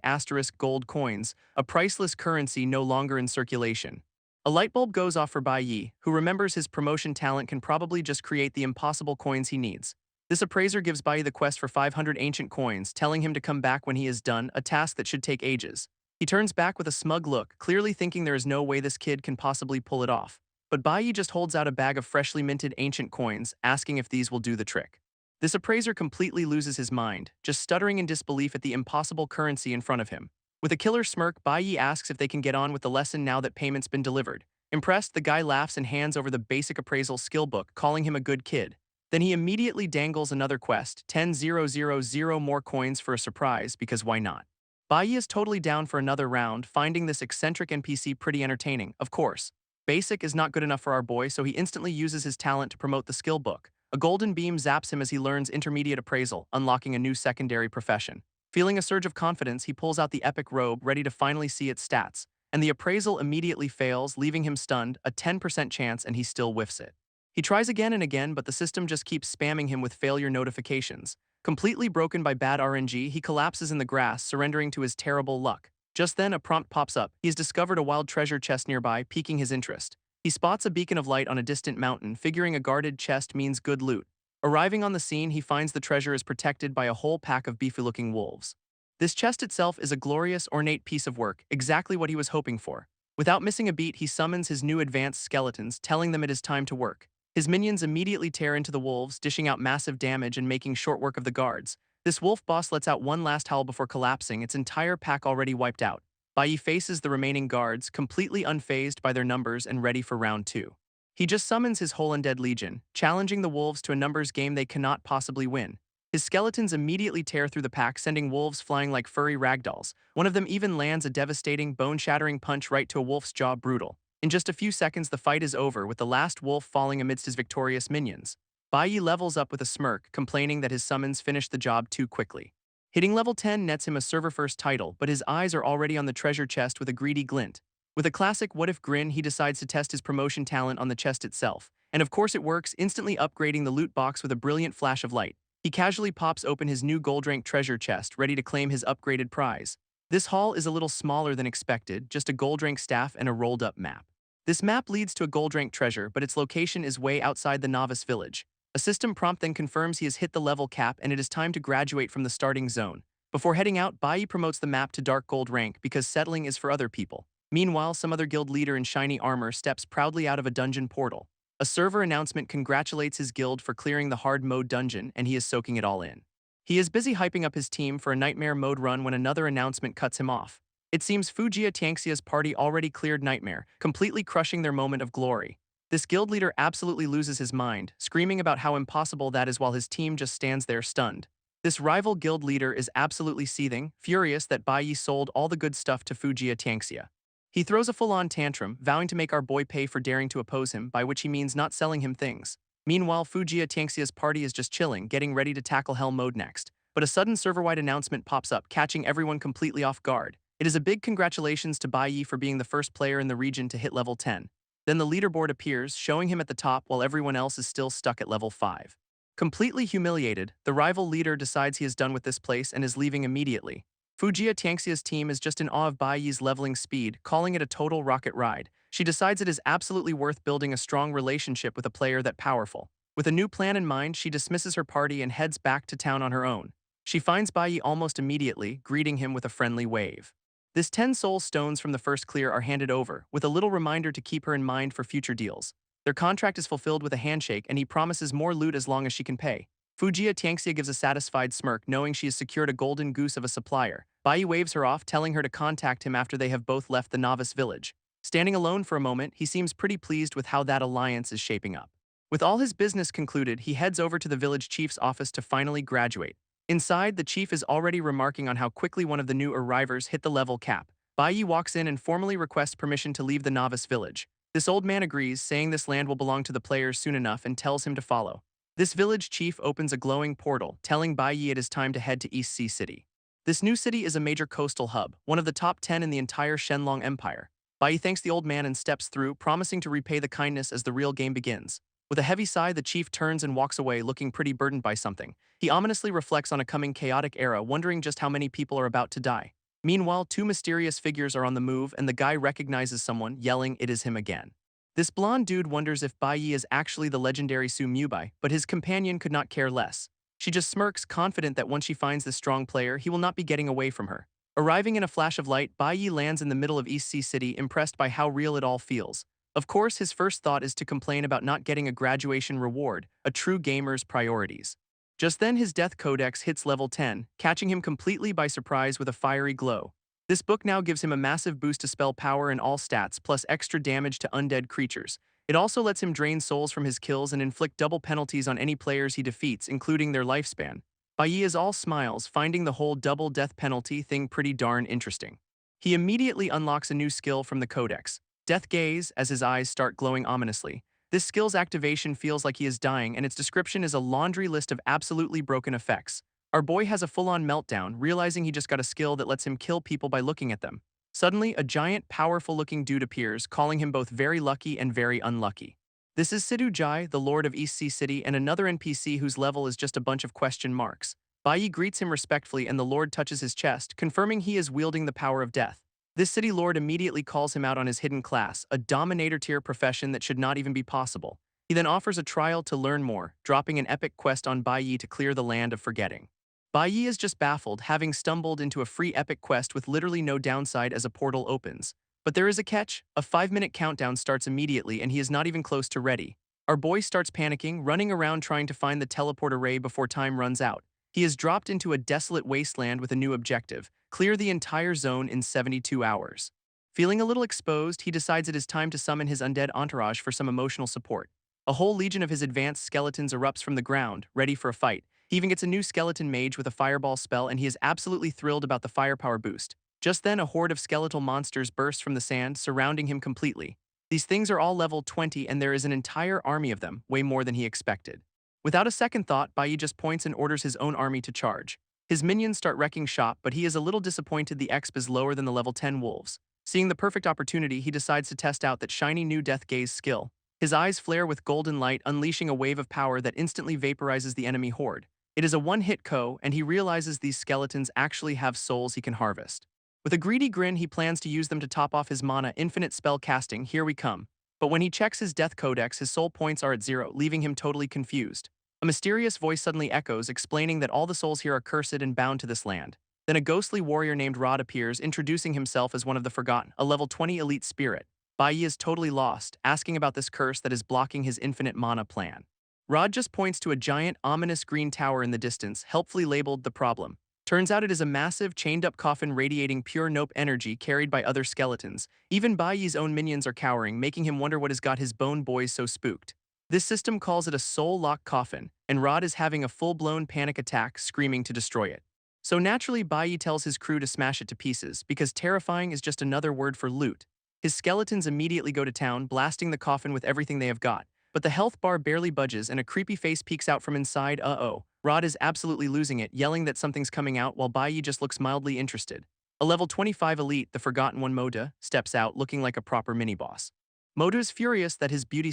S1: gold coins, a priceless currency no longer in circulation. A light bulb goes off for Baiyi, who remembers his promotion talent can probably just create the impossible coins he needs. This appraiser gives Baiyi the quest for 500 ancient coins, telling him to come back when he is done, a task that should take ages. He turns back with a smug look, clearly thinking there is no way this kid can possibly pull it off. But Baiyi just holds out a bag of freshly minted ancient coins, asking if these will do the trick. This appraiser completely loses his mind, just stuttering in disbelief at the impossible currency in front of him. With a killer smirk, Baiyi asks if they can get on with the lesson now that payment's been delivered. Impressed, the guy laughs and hands over the basic appraisal skill book, calling him a good kid. Then he immediately dangles another quest, 10,000 more coins for a surprise, because why not? Baiyi is totally down for another round, finding this eccentric NPC pretty entertaining, of course. Basic is not good enough for our boy, so he instantly uses his talent to promote the skill book. A golden beam zaps him as he learns intermediate appraisal, unlocking a new secondary profession. Feeling a surge of confidence, he pulls out the epic robe, ready to finally see its stats. And the appraisal immediately fails, leaving him stunned, a 10% chance, and he still whiffs it. He tries again and again, but the system just keeps spamming him with failure notifications. Completely broken by bad RNG, he collapses in the grass, surrendering to his terrible luck. Just then, a prompt pops up. He has discovered a wild treasure chest nearby, piquing his interest. He spots a beacon of light on a distant mountain, figuring a guarded chest means good loot. Arriving on the scene, he finds the treasure is protected by a whole pack of beefy-looking wolves. This chest itself is a glorious, ornate piece of work, exactly what he was hoping for. Without missing a beat, he summons his new advanced skeletons, telling them it is time to work. His minions immediately tear into the wolves, dishing out massive damage and making short work of the guards. This wolf boss lets out one last howl before collapsing, its entire pack already wiped out. Baiyi faces the remaining guards, completely unfazed by their numbers and ready for round 2. He just summons his whole undead legion, challenging the wolves to a numbers game they cannot possibly win. His skeletons immediately tear through the pack, sending wolves flying like furry ragdolls. One of them even lands a devastating, bone-shattering punch right to a wolf's jaw. Brutal. In just a few seconds, the fight is over, with the last wolf falling amidst his victorious minions. Baiyi levels up with a smirk, complaining that his summons finished the job too quickly. Hitting level 10 nets him a server-first title, but his eyes are already on the treasure chest with a greedy glint. With a classic what-if grin, he decides to test his promotion talent on the chest itself. And of course it works, instantly upgrading the loot box with a brilliant flash of light. He casually pops open his new gold-ranked treasure chest, ready to claim his upgraded prize. This haul is a little smaller than expected, just a gold-ranked staff and a rolled-up map. This map leads to a gold-ranked treasure, but its location is way outside the novice village. A system prompt then confirms he has hit the level cap and it is time to graduate from the starting zone. Before heading out, Bai promotes the map to dark gold rank because settling is for other people. Meanwhile, some other guild leader in shiny armor steps proudly out of a dungeon portal. A server announcement congratulates his guild for clearing the hard mode dungeon, and he is soaking it all in. He is busy hyping up his team for a nightmare mode run when another announcement cuts him off. It seems Fujiya Tianxia's party already cleared Nightmare, completely crushing their moment of glory. This guild leader absolutely loses his mind, screaming about how impossible that is while his team just stands there stunned. This rival guild leader is absolutely seething, furious that Bai Yi sold all the good stuff to Fujiya Tianxia. He throws a full-on tantrum, vowing to make our boy pay for daring to oppose him, by which he means not selling him things. Meanwhile, Fujiya Tianxia's party is just chilling, getting ready to tackle Hell mode next. But a sudden server-wide announcement pops up, catching everyone completely off guard. It is a big congratulations to Bai Yi for being the first player in the region to hit level 10. Then the leaderboard appears, showing him at the top while everyone else is still stuck at level 5. Completely humiliated, the rival leader decides he is done with this place and is leaving immediately. Fujiya Tianxia's team is just in awe of Bai Yi's leveling speed, calling it a total rocket ride. She decides it is absolutely worth building a strong relationship with a player that powerful. With a new plan in mind, she dismisses her party and heads back to town on her own. She finds Bai Yi almost immediately, greeting him with a friendly wave. This 10 soul stones from the first clear are handed over, with a little reminder to keep her in mind for future deals. Their contract is fulfilled with a handshake and he promises more loot as long as she can pay. Fujiya Tianxia gives a satisfied smirk knowing she has secured a golden goose of a supplier. Bai Yi waves her off, telling her to contact him after they have both left the novice village. Standing alone for a moment, he seems pretty pleased with how that alliance is shaping up. With all his business concluded, he heads over to the village chief's office to finally graduate. Inside, the chief is already remarking on how quickly one of the new arrivers hit the level cap. Bai Yi walks in and formally requests permission to leave the novice village. This old man agrees, saying this land will belong to the players soon enough and tells him to follow. This village chief opens a glowing portal, telling Bai Yi it is time to head to East Sea City. This new city is a major coastal hub, one of the top 10 in the entire Shenlong Empire. Bai Yi thanks the old man and steps through, promising to repay the kindness as the real game begins. With a heavy sigh, the chief turns and walks away, looking pretty burdened by something. He ominously reflects on a coming chaotic era, wondering just how many people are about to die. Meanwhile, two mysterious figures are on the move, and the guy recognizes someone, yelling, "It is him again." This blonde dude wonders if Bai Yi is actually the legendary Su Mubai, but his companion could not care less. She just smirks, confident that once she finds this strong player, he will not be getting away from her. Arriving in a flash of light, Bai Yi lands in the middle of East Sea City, impressed by how real it all feels. Of course, his first thought is to complain about not getting a graduation reward, a true gamer's priorities. Just then, his death codex hits level 10, catching him completely by surprise with a fiery glow. This book now gives him a massive boost to spell power in all stats, plus extra damage to undead creatures. It also lets him drain souls from his kills and inflict double penalties on any players he defeats, including their lifespan. Bai Yi is all smiles, finding the whole double death penalty thing pretty darn interesting. He immediately unlocks a new skill from the codex, Death Gaze, as his eyes start glowing ominously. This skill's activation feels like he is dying, and its description is a laundry list of absolutely broken effects. Our boy has a full-on meltdown, realizing he just got a skill that lets him kill people by looking at them. Suddenly, a giant, powerful-looking dude appears, calling him both very lucky and very unlucky. This is Sidhu Jai, the Lord of East Sea City, and another NPC whose level is just a bunch of question marks. Bai Yi greets him respectfully and the Lord touches his chest, confirming he is wielding the power of death. This city lord immediately calls him out on his hidden class, a dominator-tier profession that should not even be possible. He then offers a trial to learn more, dropping an epic quest on Bai Yi to clear the land of forgetting. Bai Yi is just baffled, having stumbled into a free epic quest with literally no downside as a portal opens. But there is a catch. A 5-minute countdown starts immediately and he is not even close to ready. Our boy starts panicking, running around trying to find the teleport array before time runs out. He is dropped into a desolate wasteland with a new objective: clear the entire zone in 72 hours. Feeling a little exposed, he decides it is time to summon his undead entourage for some emotional support. A whole legion of his advanced skeletons erupts from the ground, ready for a fight. He even gets a new skeleton mage with a fireball spell, and he is absolutely thrilled about the firepower boost. Just then, a horde of skeletal monsters bursts from the sand, surrounding him completely. These things are all level 20, and there is an entire army of them, way more than he expected. Without a second thought, Bai Yi just points and orders his own army to charge. His minions start wrecking shop, but he is a little disappointed the exp is lower than the level 10 wolves. Seeing the perfect opportunity, he decides to test out that shiny new Death Gaze skill. His eyes flare with golden light, unleashing a wave of power that instantly vaporizes the enemy horde. It is a one-hit KO, and he realizes these skeletons actually have souls he can harvest. With a greedy grin, he plans to use them to top off his mana infinite spell casting. Here we come. But when he checks his death codex, his soul points are at 0, leaving him totally confused. A mysterious voice suddenly echoes, explaining that all the souls here are cursed and bound to this land. Then a ghostly warrior named Rod appears, introducing himself as one of the Forgotten, a level 20 elite spirit. Bai Yi is totally lost, asking about this curse that is blocking his infinite mana plan. Rod just points to a giant, ominous green tower in the distance, helpfully labeled the problem. Turns out it is a massive, chained-up coffin radiating pure nope energy carried by other skeletons. Even Bai Yi's own minions are cowering, making him wonder what has got his bone boys so spooked. This system calls it a soul-lock coffin, and Rod is having a full-blown panic attack, screaming to destroy it. So naturally, Bai Yi tells his crew to smash it to pieces, because terrifying is just another word for loot. His skeletons immediately go to town, blasting the coffin with everything they have got. But the health bar barely budges and a creepy face peeks out from inside. Uh-oh. Rod is absolutely losing it, yelling that something's coming out while Bai Yi just looks mildly interested. A level 25 elite, the Forgotten One Moda, steps out looking like a proper mini-boss. Moda is furious that his beauty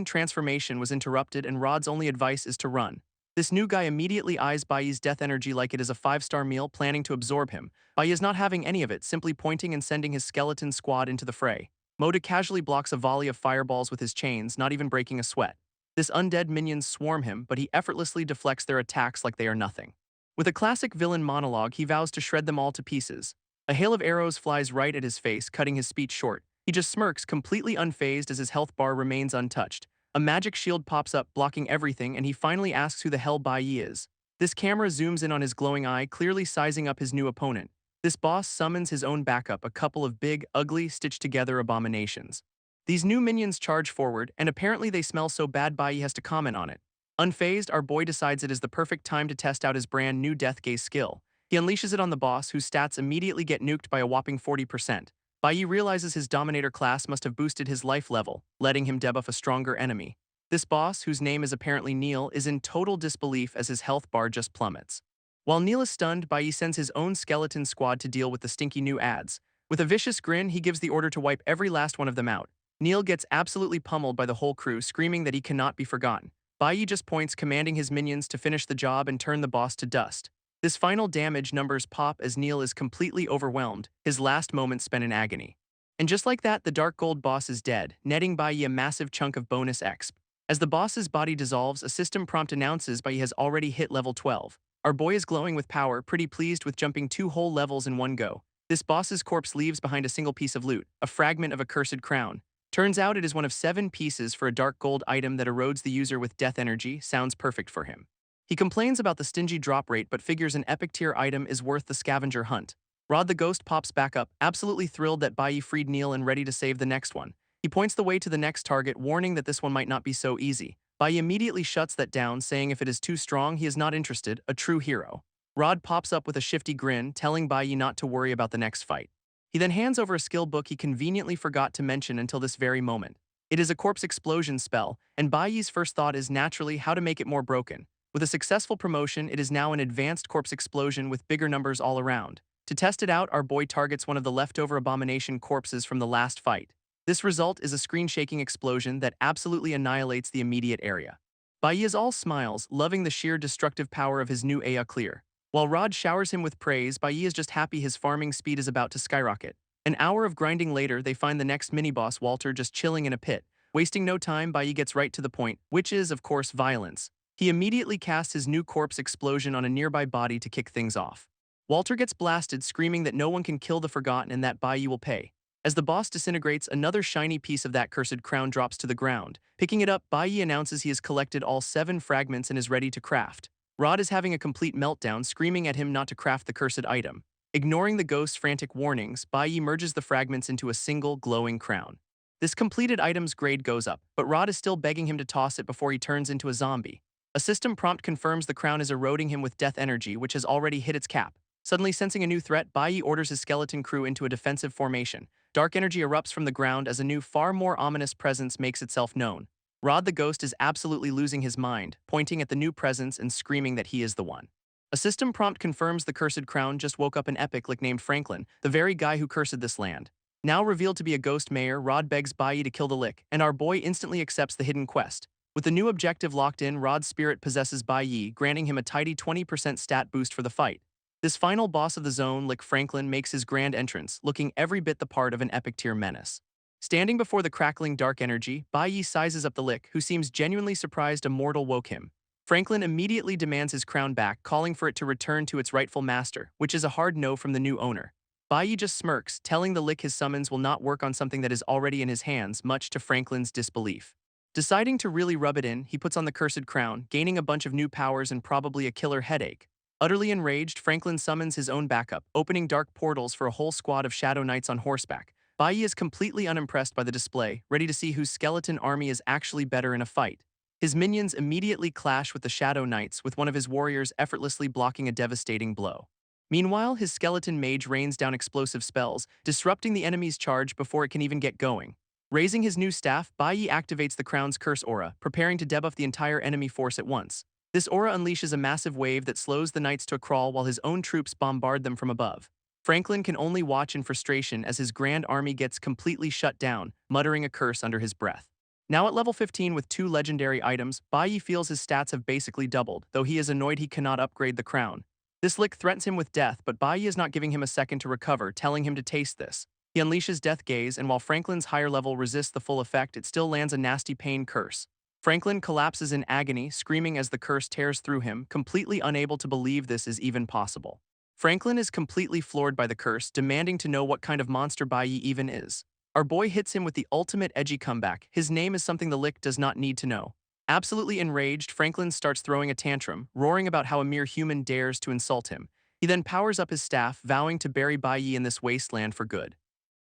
S1: transformation was interrupted, and Rod's only advice is to run. This new guy immediately eyes Bai Yi's death energy like it is a 5-star meal, planning to absorb him. Bai Yi is not having any of it, simply pointing and sending his skeleton squad into the fray. Moda casually blocks a volley of fireballs with his chains, not even breaking a sweat. This undead minions swarm him, but he effortlessly deflects their attacks like they are nothing. With a classic villain monologue, he vows to shred them all to pieces. A hail of arrows flies right at his face, cutting his speech short. He just smirks, completely unfazed as his health bar remains untouched. A magic shield pops up, blocking everything, and he finally asks who the hell Bai Yi is. This camera zooms in on his glowing eye, clearly sizing up his new opponent. This boss summons his own backup, a couple of big, ugly, stitched-together abominations. These new minions charge forward, and apparently they smell so bad Bai Yi has to comment on it. Unfazed, our boy decides it is the perfect time to test out his brand new Death Gaze skill. He unleashes it on the boss, whose stats immediately get nuked by a whopping 40%. Bai Yi realizes his Dominator class must have boosted his life level, letting him debuff a stronger enemy. This boss, whose name is apparently Neil, is in total disbelief as his health bar just plummets. While Neil is stunned, Bai Yi sends his own skeleton squad to deal with the stinky new ads. With a vicious grin, he gives the order to wipe every last one of them out. Neil gets absolutely pummeled by the whole crew, screaming that he cannot be forgotten. Bai Yi just points, commanding his minions to finish the job and turn the boss to dust. This final damage numbers pop as Neil is completely overwhelmed, his last moments spent in agony. And just like that, the Dark Gold boss is dead, netting Bai Yi a massive chunk of bonus exp. As the boss's body dissolves, a system prompt announces Bai Yi has already hit level 12. Our boy is glowing with power, pretty pleased with jumping 2 whole levels in one go. This boss's corpse leaves behind a single piece of loot, a fragment of a cursed crown. Turns out it is one of 7 pieces for a dark gold item that erodes the user with death energy. Sounds perfect for him. He complains about the stingy drop rate but figures an epic tier item is worth the scavenger hunt. Rod the Ghost pops back up, absolutely thrilled that Bai Yi freed Neil and ready to save the next one. He points the way to the next target, warning that this one might not be so easy. Bai Yi immediately shuts that down, saying if it is too strong, he is not interested, a true hero. Rod pops up with a shifty grin, telling Bai Yi not to worry about the next fight. He then hands over a skill book he conveniently forgot to mention until this very moment. It is a corpse explosion spell, and Bai Yi's first thought is naturally how to make it more broken. With a successful promotion, it is now an advanced corpse explosion with bigger numbers all around. To test it out, our boy targets one of the leftover abomination corpses from the last fight. This result is a screen-shaking explosion that absolutely annihilates the immediate area. Bai Yi is all smiles, loving the sheer destructive power of his new Aya Clear. While Rod showers him with praise, Bai Yi is just happy his farming speed is about to skyrocket. An hour of grinding later, they find the next mini-boss Walter just chilling in a pit. Wasting no time, Bai Yi gets right to the point, which is, of course, violence. He immediately casts his new corpse explosion on a nearby body to kick things off. Walter gets blasted, screaming that no one can kill the Forgotten and that Bai Yi will pay. As the boss disintegrates, another shiny piece of that cursed crown drops to the ground. Picking it up, Bai Yi announces he has collected all 7 fragments and is ready to craft. Rod is having a complete meltdown, screaming at him not to craft the cursed item. Ignoring the ghost's frantic warnings, Bai Yi merges the fragments into a single glowing crown. This completed item's grade goes up, but Rod is still begging him to toss it before he turns into a zombie. A system prompt confirms the crown is eroding him with death energy, which has already hit its cap. Suddenly sensing a new threat, Bai Yi orders his skeleton crew into a defensive formation. Dark energy erupts from the ground as a new, far more ominous presence makes itself known. Rod the Ghost is absolutely losing his mind, pointing at the new presence and screaming that he is the one. A system prompt confirms the cursed crown just woke up an epic lick named Franklin, the very guy who cursed this land. Now revealed to be a ghost mayor, Rod begs Bai to kill the lick, and our boy instantly accepts the hidden quest. With the new objective locked in, Rod's spirit possesses Bai, granting him a tidy 20% stat boost for the fight. This final boss of the zone, Lick Franklin, makes his grand entrance, looking every bit the part of an epic-tier menace. Standing before the crackling dark energy, Bai sizes up the Lick, who seems genuinely surprised a mortal woke him. Franklin immediately demands his crown back, calling for it to return to its rightful master, which is a hard no from the new owner. Bai just smirks, telling the Lick his summons will not work on something that is already in his hands, much to Franklin's disbelief. Deciding to really rub it in, he puts on the cursed crown, gaining a bunch of new powers and probably a killer headache. Utterly enraged, Franklin summons his own backup, opening dark portals for a whole squad of shadow knights on horseback. Bai is completely unimpressed by the display, ready to see whose skeleton army is actually better in a fight. His minions immediately clash with the shadow knights, with one of his warriors effortlessly blocking a devastating blow. Meanwhile, his skeleton mage rains down explosive spells, disrupting the enemy's charge before it can even get going. Raising his new staff, Bai activates the crown's curse aura, preparing to debuff the entire enemy force at once. This aura unleashes a massive wave that slows the knights to a crawl while his own troops bombard them from above. Franklin can only watch in frustration as his grand army gets completely shut down, muttering a curse under his breath. Now at level 15 with 2 legendary items, Bai feels his stats have basically doubled, though he is annoyed he cannot upgrade the crown. This lick threatens him with death, but Bai is not giving him a second to recover, telling him to taste this. He unleashes Death Gaze, and while Franklin's higher level resists the full effect, it still lands a nasty pain curse. Franklin collapses in agony, screaming as the curse tears through him, completely unable to believe this is even possible. Franklin is completely floored by the curse, demanding to know what kind of monster Bai even is. Our boy hits him with the ultimate edgy comeback. His name is something the Lick does not need to know. Absolutely enraged, Franklin starts throwing a tantrum, roaring about how a mere human dares to insult him. He then powers up his staff, vowing to bury Bai in this wasteland for good.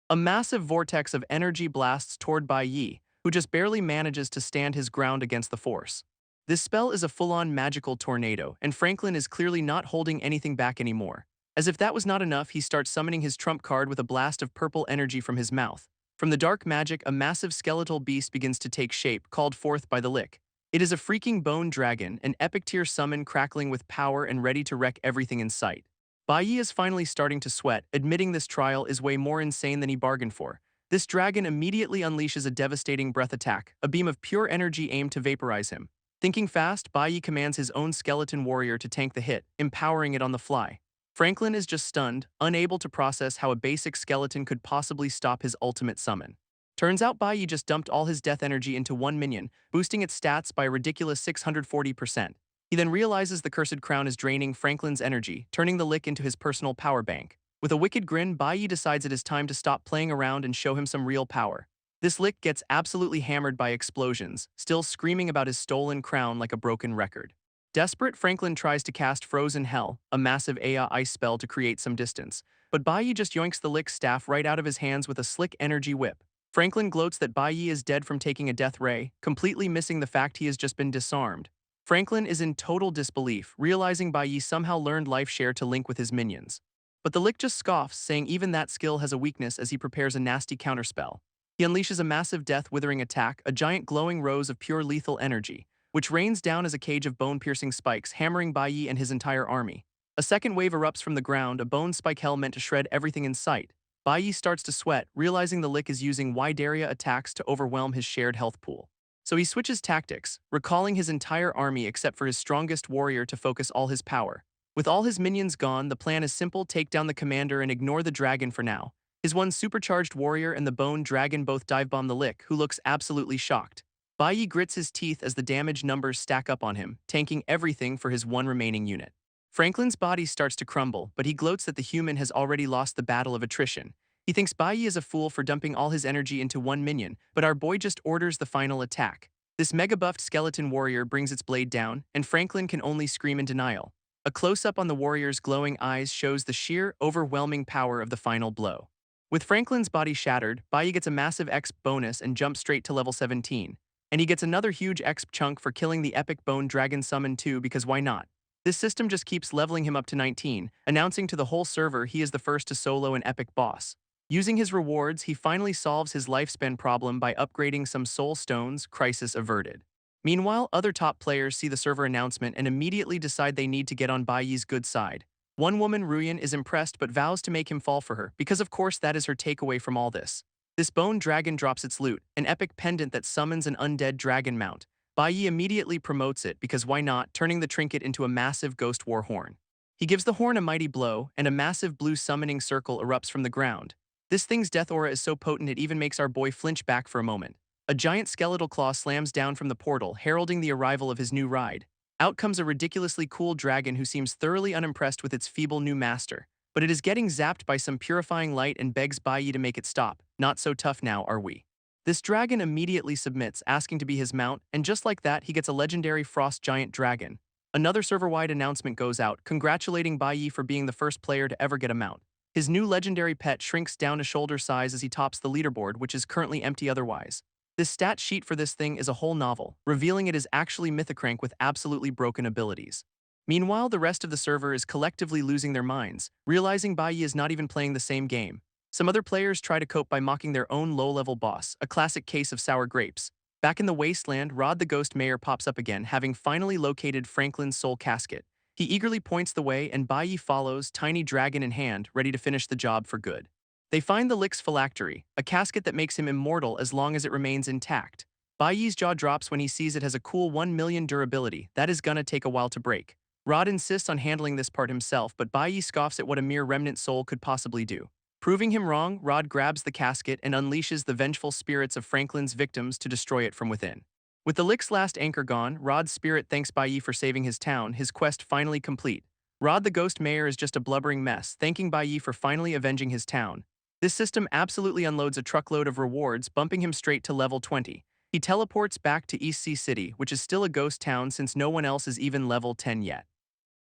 S1: A massive vortex of energy blasts toward Bai, who just barely manages to stand his ground against the force. This spell is a full-on magical tornado, and Franklin is clearly not holding anything back anymore. As if that was not enough, he starts summoning his trump card with a blast of purple energy from his mouth. From the dark magic, a massive skeletal beast begins to take shape, called forth by the Lick. It is a freaking bone dragon, an epic-tier summon crackling with power and ready to wreck everything in sight. Bai is finally starting to sweat, admitting this trial is way more insane than he bargained for. This dragon immediately unleashes a devastating breath attack, a beam of pure energy aimed to vaporize him. Thinking fast, Bai commands his own skeleton warrior to tank the hit, empowering it on the fly. Franklin is just stunned, unable to process how a basic skeleton could possibly stop his ultimate summon. Turns out Bai just dumped all his death energy into one minion, boosting its stats by a ridiculous 640%. He then realizes the cursed crown is draining Franklin's energy, turning the Lick into his personal power bank. With a wicked grin, Bai decides it is time to stop playing around and show him some real power. This Lick gets absolutely hammered by explosions, still screaming about his stolen crown like a broken record. Desperate, Franklin tries to cast Frozen Hell, a massive Aya ice spell to create some distance, but Bai just yoinks the Lick's staff right out of his hands with a slick energy whip. Franklin gloats that Bai is dead from taking a death ray, completely missing the fact he has just been disarmed. Franklin is in total disbelief, realizing Bai somehow learned Life Share to link with his minions. But the Lick just scoffs, saying even that skill has a weakness as he prepares a nasty counterspell. He unleashes a massive death-withering attack, a giant glowing rose of pure lethal energy, which rains down as a cage of bone-piercing spikes, hammering Bai and his entire army. A second wave erupts from the ground, a bone spike hell meant to shred everything in sight. Bai starts to sweat, realizing the Lick is using Wideria attacks to overwhelm his shared health pool. So he switches tactics, recalling his entire army except for his strongest warrior to focus all his power. With all his minions gone, the plan is simple: take down the commander and ignore the dragon for now. His one supercharged warrior and the bone dragon both dive-bomb the Lick, who looks absolutely shocked. Bai grits his teeth as the damage numbers stack up on him, tanking everything for his one remaining unit. Franklin's body starts to crumble, but he gloats that the human has already lost the battle of attrition. He thinks Bai is a fool for dumping all his energy into one minion, but our boy just orders the final attack. This mega-buffed skeleton warrior brings its blade down, and Franklin can only scream in denial. A close-up on the warrior's glowing eyes shows the sheer, overwhelming power of the final blow. With Franklin's body shattered, Bai gets a massive exp bonus and jumps straight to level 17. And he gets another huge exp chunk for killing the epic bone dragon summon too, because why not? This system just keeps leveling him up to 19, announcing to the whole server he is the first to solo an epic boss. Using his rewards, he finally solves his lifespan problem by upgrading some soul stones, crisis averted. Meanwhile, other top players see the server announcement and immediately decide they need to get on Bai Yi's good side. One woman, Ruyan, is impressed but vows to make him fall for her, because of course that is her takeaway from all this. This bone dragon drops its loot, an epic pendant that summons an undead dragon mount. Bai Yi immediately promotes it because why not, turning the trinket into a massive ghost war horn. He gives the horn a mighty blow, and a massive blue summoning circle erupts from the ground. This thing's death aura is so potent it even makes our boy flinch back for a moment. A giant skeletal claw slams down from the portal, heralding the arrival of his new ride. Out comes a ridiculously cool dragon who seems thoroughly unimpressed with its feeble new master. But it is getting zapped by some purifying light and begs Bai Yi to make it stop. Not so tough now, are we? This dragon immediately submits, asking to be his mount, and just like that, he gets a legendary frost giant dragon. Another server-wide announcement goes out, congratulating Bai Yi for being the first player to ever get a mount. His new legendary pet shrinks down to shoulder size as he tops the leaderboard, which is currently empty otherwise. This stat sheet for this thing is a whole novel, revealing it is actually Mythocrank with absolutely broken abilities. Meanwhile, the rest of the server is collectively losing their minds, realizing Bai Yi is not even playing the same game. Some other players try to cope by mocking their own low-level boss, a classic case of sour grapes. Back in the wasteland, Rod the Ghost Mayor pops up again, having finally located Franklin's soul casket. He eagerly points the way and Bai Yi follows, tiny dragon in hand, ready to finish the job for good. They find the Litch phylactery, a casket that makes him immortal as long as it remains intact. Bai Yi's jaw drops when he sees it has a cool 1 million durability. That is gonna take a while to break. Rod insists on handling this part himself, but Bai Yi scoffs at what a mere remnant soul could possibly do. Proving him wrong, Rod grabs the casket and unleashes the vengeful spirits of Franklin's victims to destroy it from within. With the Lick's last anchor gone, Rod's spirit thanks Bai Yi for saving his town, his quest finally complete. Rod the Ghost Mayor is just a blubbering mess, thanking Bai Yi for finally avenging his town. This system absolutely unloads a truckload of rewards, bumping him straight to level 20. He teleports back to East Sea City, which is still a ghost town since no one else is even level 10 yet.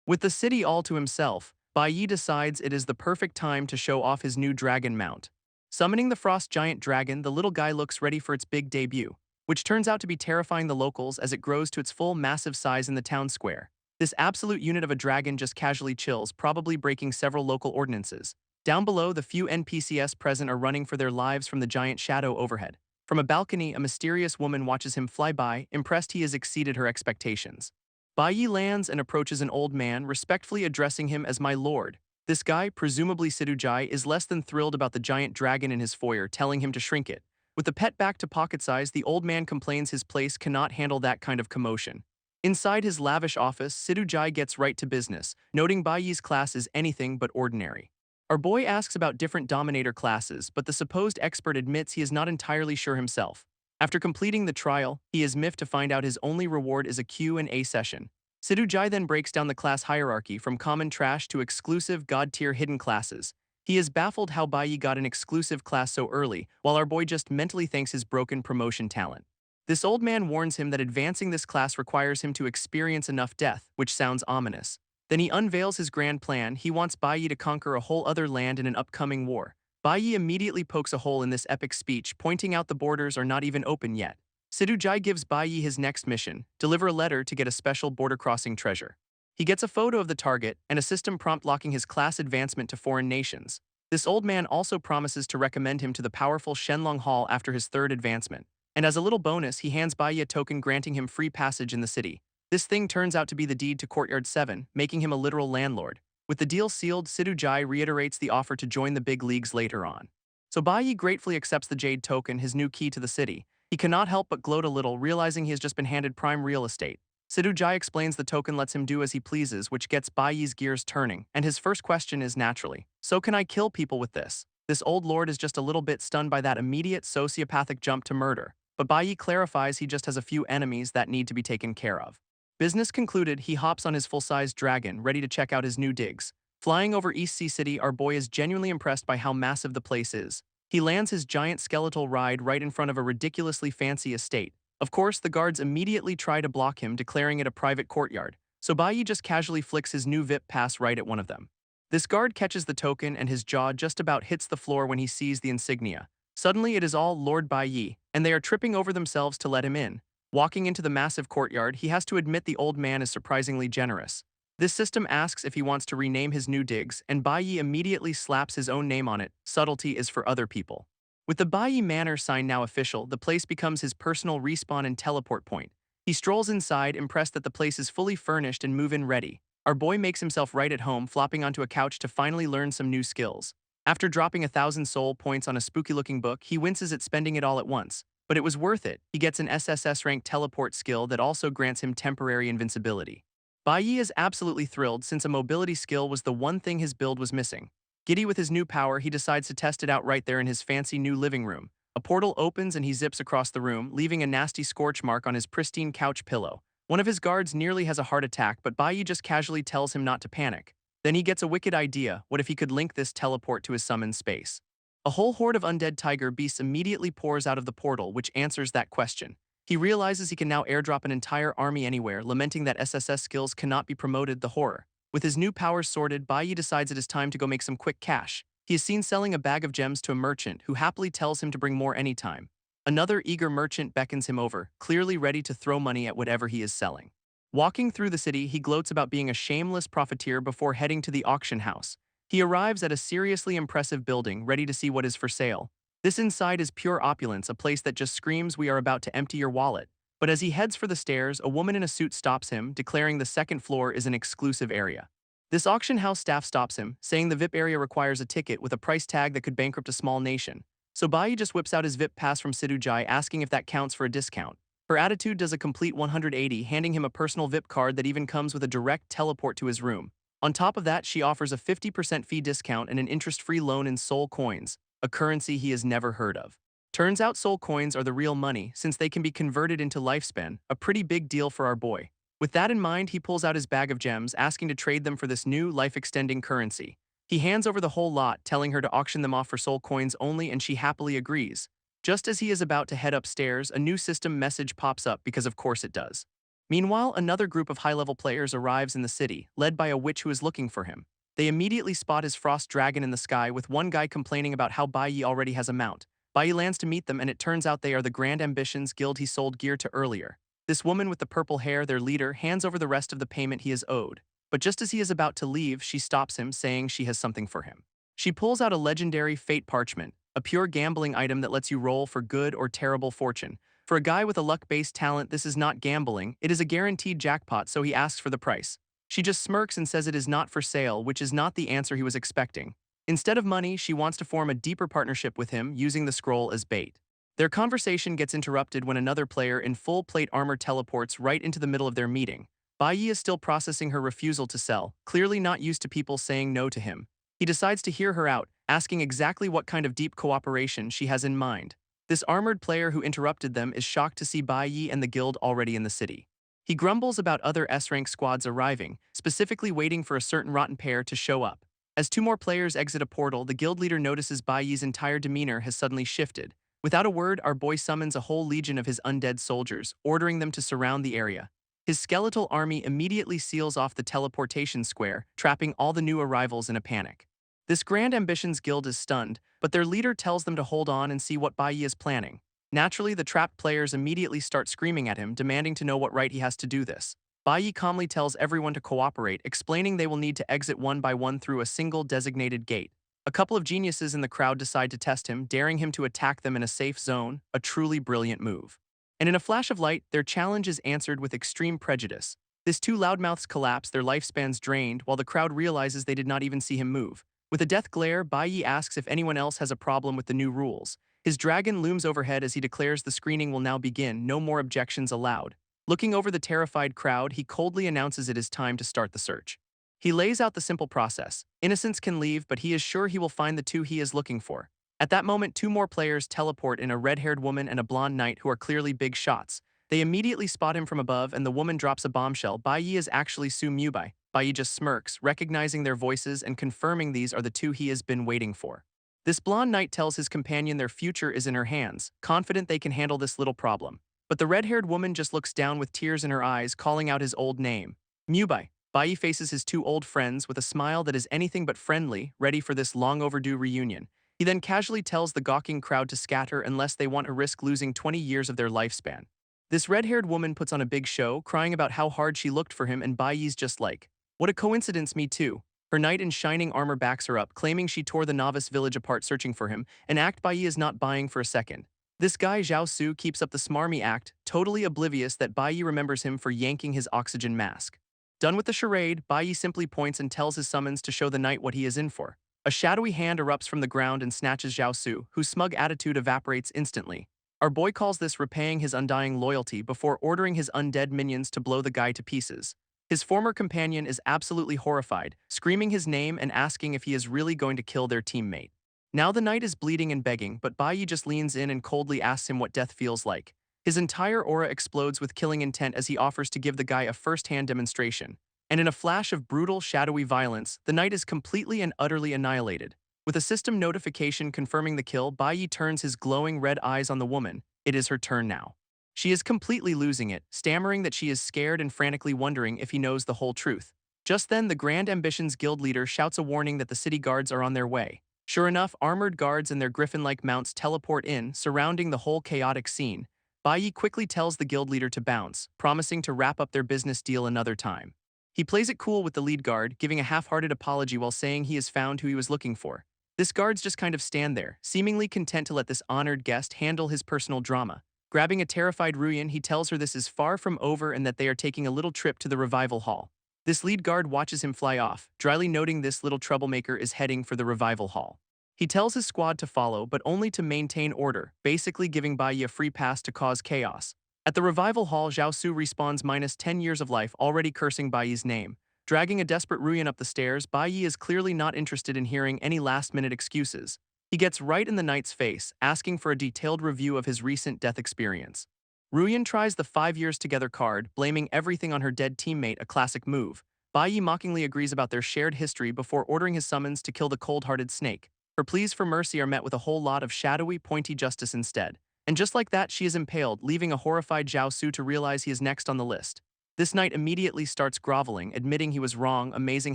S1: With the city all to himself, Bai Yi decides it is the perfect time to show off his new dragon mount. Summoning the frost giant dragon, the little guy looks ready for its big debut, which turns out to be terrifying the locals as it grows to its full massive size in the town square. This absolute unit of a dragon just casually chills, probably breaking several local ordinances. Down below, the few NPCs present are running for their lives from the giant shadow overhead. From a balcony, a mysterious woman watches him fly by, impressed he has exceeded her expectations. Bai Yi lands and approaches an old man, respectfully addressing him as my lord. This guy, presumably Sidujai, is less than thrilled about the giant dragon in his foyer, telling him to shrink it. With the pet back to pocket size, the old man complains his place cannot handle that kind of commotion. Inside his lavish office, Sidujai gets right to business, noting Bai Yi's class is anything but ordinary. Our boy asks about different Dominator classes, but the supposed expert admits he is not entirely sure himself. After completing the trial, he is miffed to find out his only reward is a Q&A session. Sidujai then breaks down the class hierarchy from common trash to exclusive god-tier hidden classes. He is baffled how Bai Yi got an exclusive class so early, while our boy just mentally thanks his broken promotion talent. This old man warns him that advancing this class requires him to experience enough death, which sounds ominous. Then he unveils his grand plan. He wants Bai Yi to conquer a whole other land in an upcoming war. Bai Yi immediately pokes a hole in this epic speech, pointing out the borders are not even open yet. Sidujai gives Bai Yi his next mission, deliver a letter to get a special border-crossing treasure. He gets a photo of the target and a system prompt locking his class advancement to foreign nations. This old man also promises to recommend him to the powerful Shenlong Hall after his third advancement. And as a little bonus, he hands Bai Yi a token granting him free passage in the city. This thing turns out to be the deed to Courtyard 7, making him a literal landlord. With the deal sealed, Sidujai reiterates the offer to join the big leagues later on. So Bai Yi gratefully accepts the Jade token, his new key to the city. He cannot help but gloat a little, realizing he has just been handed prime real estate. Sidujai explains the token lets him do as he pleases, which gets Bai Yi's gears turning, and his first question is naturally, so can I kill people with this? This old lord is just a little bit stunned by that immediate sociopathic jump to murder, but Bai Yi clarifies he just has a few enemies that need to be taken care of. Business concluded, he hops on his full-sized dragon, ready to check out his new digs. Flying over East Sea City, our boy is genuinely impressed by how massive the place is. He lands his giant skeletal ride right in front of a ridiculously fancy estate. Of course, the guards immediately try to block him, declaring it a private courtyard, so Bai Yi just casually flicks his new VIP pass right at one of them. This guard catches the token and his jaw just about hits the floor when he sees the insignia. Suddenly, it is all Lord Bai Yi, and they are tripping over themselves to let him in. Walking into the massive courtyard, he has to admit the old man is surprisingly generous. This system asks if he wants to rename his new digs, and Bai Yi immediately slaps his own name on it. Subtlety is for other people. With the Bai Yi Manor sign now official, the place becomes his personal respawn and teleport point. He strolls inside, impressed that the place is fully furnished and move-in ready. Our boy makes himself right at home, flopping onto a couch to finally learn some new skills. After dropping 1,000 soul points on a spooky-looking book, he winces at spending it all at once. But it was worth it. He gets an SSS-ranked teleport skill that also grants him temporary invincibility. Bai Yi is absolutely thrilled since a mobility skill was the one thing his build was missing. Giddy with his new power, he decides to test it out right there in his fancy new living room. A portal opens and he zips across the room, leaving a nasty scorch mark on his pristine couch pillow. One of his guards nearly has a heart attack, but Bai Yi just casually tells him not to panic. Then he gets a wicked idea. What if he could link this teleport to his summoned space? A whole horde of undead tiger beasts immediately pours out of the portal, which answers that question. He realizes he can now airdrop an entire army anywhere, lamenting that SSS skills cannot be promoted. The horror. With his new powers sorted, Bai Yi decides it is time to go make some quick cash. He is seen selling a bag of gems to a merchant who happily tells him to bring more anytime. Another eager merchant beckons him over, clearly ready to throw money at whatever he is selling. Walking through the city, he gloats about being a shameless profiteer before heading to the auction house. He arrives at a seriously impressive building, ready to see what is for sale. This inside is pure opulence, a place that just screams we are about to empty your wallet. But as he heads for the stairs, a woman in a suit stops him, declaring the second floor is an exclusive area. This auction house staff stops him, saying the VIP area requires a ticket with a price tag that could bankrupt a small nation. So Bai just whips out his VIP pass from Sidujai, asking if that counts for a discount. Her attitude does a complete 180, handing him a personal VIP card that even comes with a direct teleport to his room. On top of that, she offers a 50% fee discount and an interest-free loan in soul coins, a currency he has never heard of. Turns out soul coins are the real money, since they can be converted into lifespan, a pretty big deal for our boy. With that in mind, he pulls out his bag of gems, asking to trade them for this new, life-extending currency. He hands over the whole lot, telling her to auction them off for soul coins only, and she happily agrees. Just as he is about to head upstairs, a new system message pops up because of course it does. Meanwhile, another group of high-level players arrives in the city, led by a witch who is looking for him. They immediately spot his frost dragon in the sky, with one guy complaining about how Bai Yi already has a mount. Bai Yi lands to meet them, and it turns out they are the Grand Ambitions guild he sold gear to earlier. This woman with the purple hair, their leader, hands over the rest of the payment he is owed. But just as he is about to leave, she stops him, saying she has something for him. She pulls out a legendary fate parchment, a pure gambling item that lets you roll for good or terrible fortune. For a guy with a luck-based talent, this is not gambling, it is a guaranteed jackpot, so he asks for the price. She just smirks and says it is not for sale, which is not the answer he was expecting. Instead of money, she wants to form a deeper partnership with him, using the scroll as bait. Their conversation gets interrupted when another player in full plate armor teleports right into the middle of their meeting. Bai Yi is still processing her refusal to sell, clearly not used to people saying no to him. He decides to hear her out, asking exactly what kind of deep cooperation she has in mind. This armored player who interrupted them is shocked to see Bai Yi and the guild already in the city. He grumbles about other S-rank squads arriving, specifically waiting for a certain rotten pair to show up. As two more players exit a portal, the guild leader notices Bai Yi's entire demeanor has suddenly shifted. Without a word, our boy summons a whole legion of his undead soldiers, ordering them to surround the area. His skeletal army immediately seals off the teleportation square, trapping all the new arrivals in a panic. This Grand Ambitions guild is stunned, but their leader tells them to hold on and see what Bai Yi is planning. Naturally, the trapped players immediately start screaming at him, demanding to know what right he has to do this. Bai Yi calmly tells everyone to cooperate, explaining they will need to exit one by one through a single designated gate. A couple of geniuses in the crowd decide to test him, daring him to attack them in a safe zone, a truly brilliant move. And in a flash of light, their challenge is answered with extreme prejudice. This two loudmouths collapse, their lifespans drained, while the crowd realizes they did not even see him move. With a death glare, Bai Yi asks if anyone else has a problem with the new rules. His dragon looms overhead as he declares the screening will now begin, no more objections allowed. Looking over the terrified crowd, he coldly announces it is time to start the search. He lays out the simple process. Innocents can leave, but he is sure he will find the two he is looking for. At that moment, two more players teleport in, a red-haired woman and a blonde knight who are clearly big shots. They immediately spot him from above, and the woman drops a bombshell. Bai Yi is actually Su Mubai. Bai Yi just smirks, recognizing their voices and confirming these are the two he has been waiting for. This blonde knight tells his companion their future is in her hands, confident they can handle this little problem. But the red-haired woman just looks down with tears in her eyes, calling out his old name. Mubai. Bai Yi faces his two old friends with a smile that is anything but friendly, ready for this long-overdue reunion. He then casually tells the gawking crowd to scatter unless they want to risk losing 20 years of their lifespan. This red-haired woman puts on a big show, crying about how hard she looked for him, and Bai Yi's just like, "What a coincidence, me too." Her knight in shining armor backs her up, claiming she tore the novice village apart searching for him, an act Bai Yi is not buying for a second. This guy Zhao Su keeps up the smarmy act, totally oblivious that Bai Yi remembers him for yanking his oxygen mask. Done with the charade, Bai Yi simply points and tells his summons to show the knight what he is in for. A shadowy hand erupts from the ground and snatches Zhao Su, whose smug attitude evaporates instantly. Our boy calls this repaying his undying loyalty before ordering his undead minions to blow the guy to pieces. His former companion is absolutely horrified, screaming his name and asking if he is really going to kill their teammate. Now the knight is bleeding and begging, but Bai Yi just leans in and coldly asks him what death feels like. His entire aura explodes with killing intent as he offers to give the guy a first-hand demonstration. And in a flash of brutal, shadowy violence, the knight is completely and utterly annihilated. With a system notification confirming the kill, Bai Yi turns his glowing red eyes on the woman. It is her turn now. She is completely losing it, stammering that she is scared and frantically wondering if he knows the whole truth. Just then, the Grand Ambitions guild leader shouts a warning that the city guards are on their way. Sure enough, armored guards and their griffin-like mounts teleport in, surrounding the whole chaotic scene. Bai Yi quickly tells the guild leader to bounce, promising to wrap up their business deal another time. He plays it cool with the lead guard, giving a half-hearted apology while saying he has found who he was looking for. This guards just kind of stand there, seemingly content to let this honored guest handle his personal drama. Grabbing a terrified Ruyan, he tells her this is far from over and that they are taking a little trip to the revival hall. This lead guard watches him fly off, dryly noting this little troublemaker is heading for the revival hall. He tells his squad to follow, but only to maintain order, basically giving Bai Yi a free pass to cause chaos. At the revival hall, Zhao Su respawns minus 10 years of life, already cursing Bai Yi's name. Dragging a desperate Ruyan up the stairs, Bai Yi is clearly not interested in hearing any last-minute excuses. He gets right in the knight's face, asking for a detailed review of his recent death experience. Ruyan tries the 5 years together card, blaming everything on her dead teammate, a classic move. Bai Yi mockingly agrees about their shared history before ordering his summons to kill the cold-hearted snake. Her pleas for mercy are met with a whole lot of shadowy, pointy justice instead. And just like that, she is impaled, leaving a horrified Zhao Su to realize he is next on the list. This knight immediately starts groveling, admitting he was wrong, amazing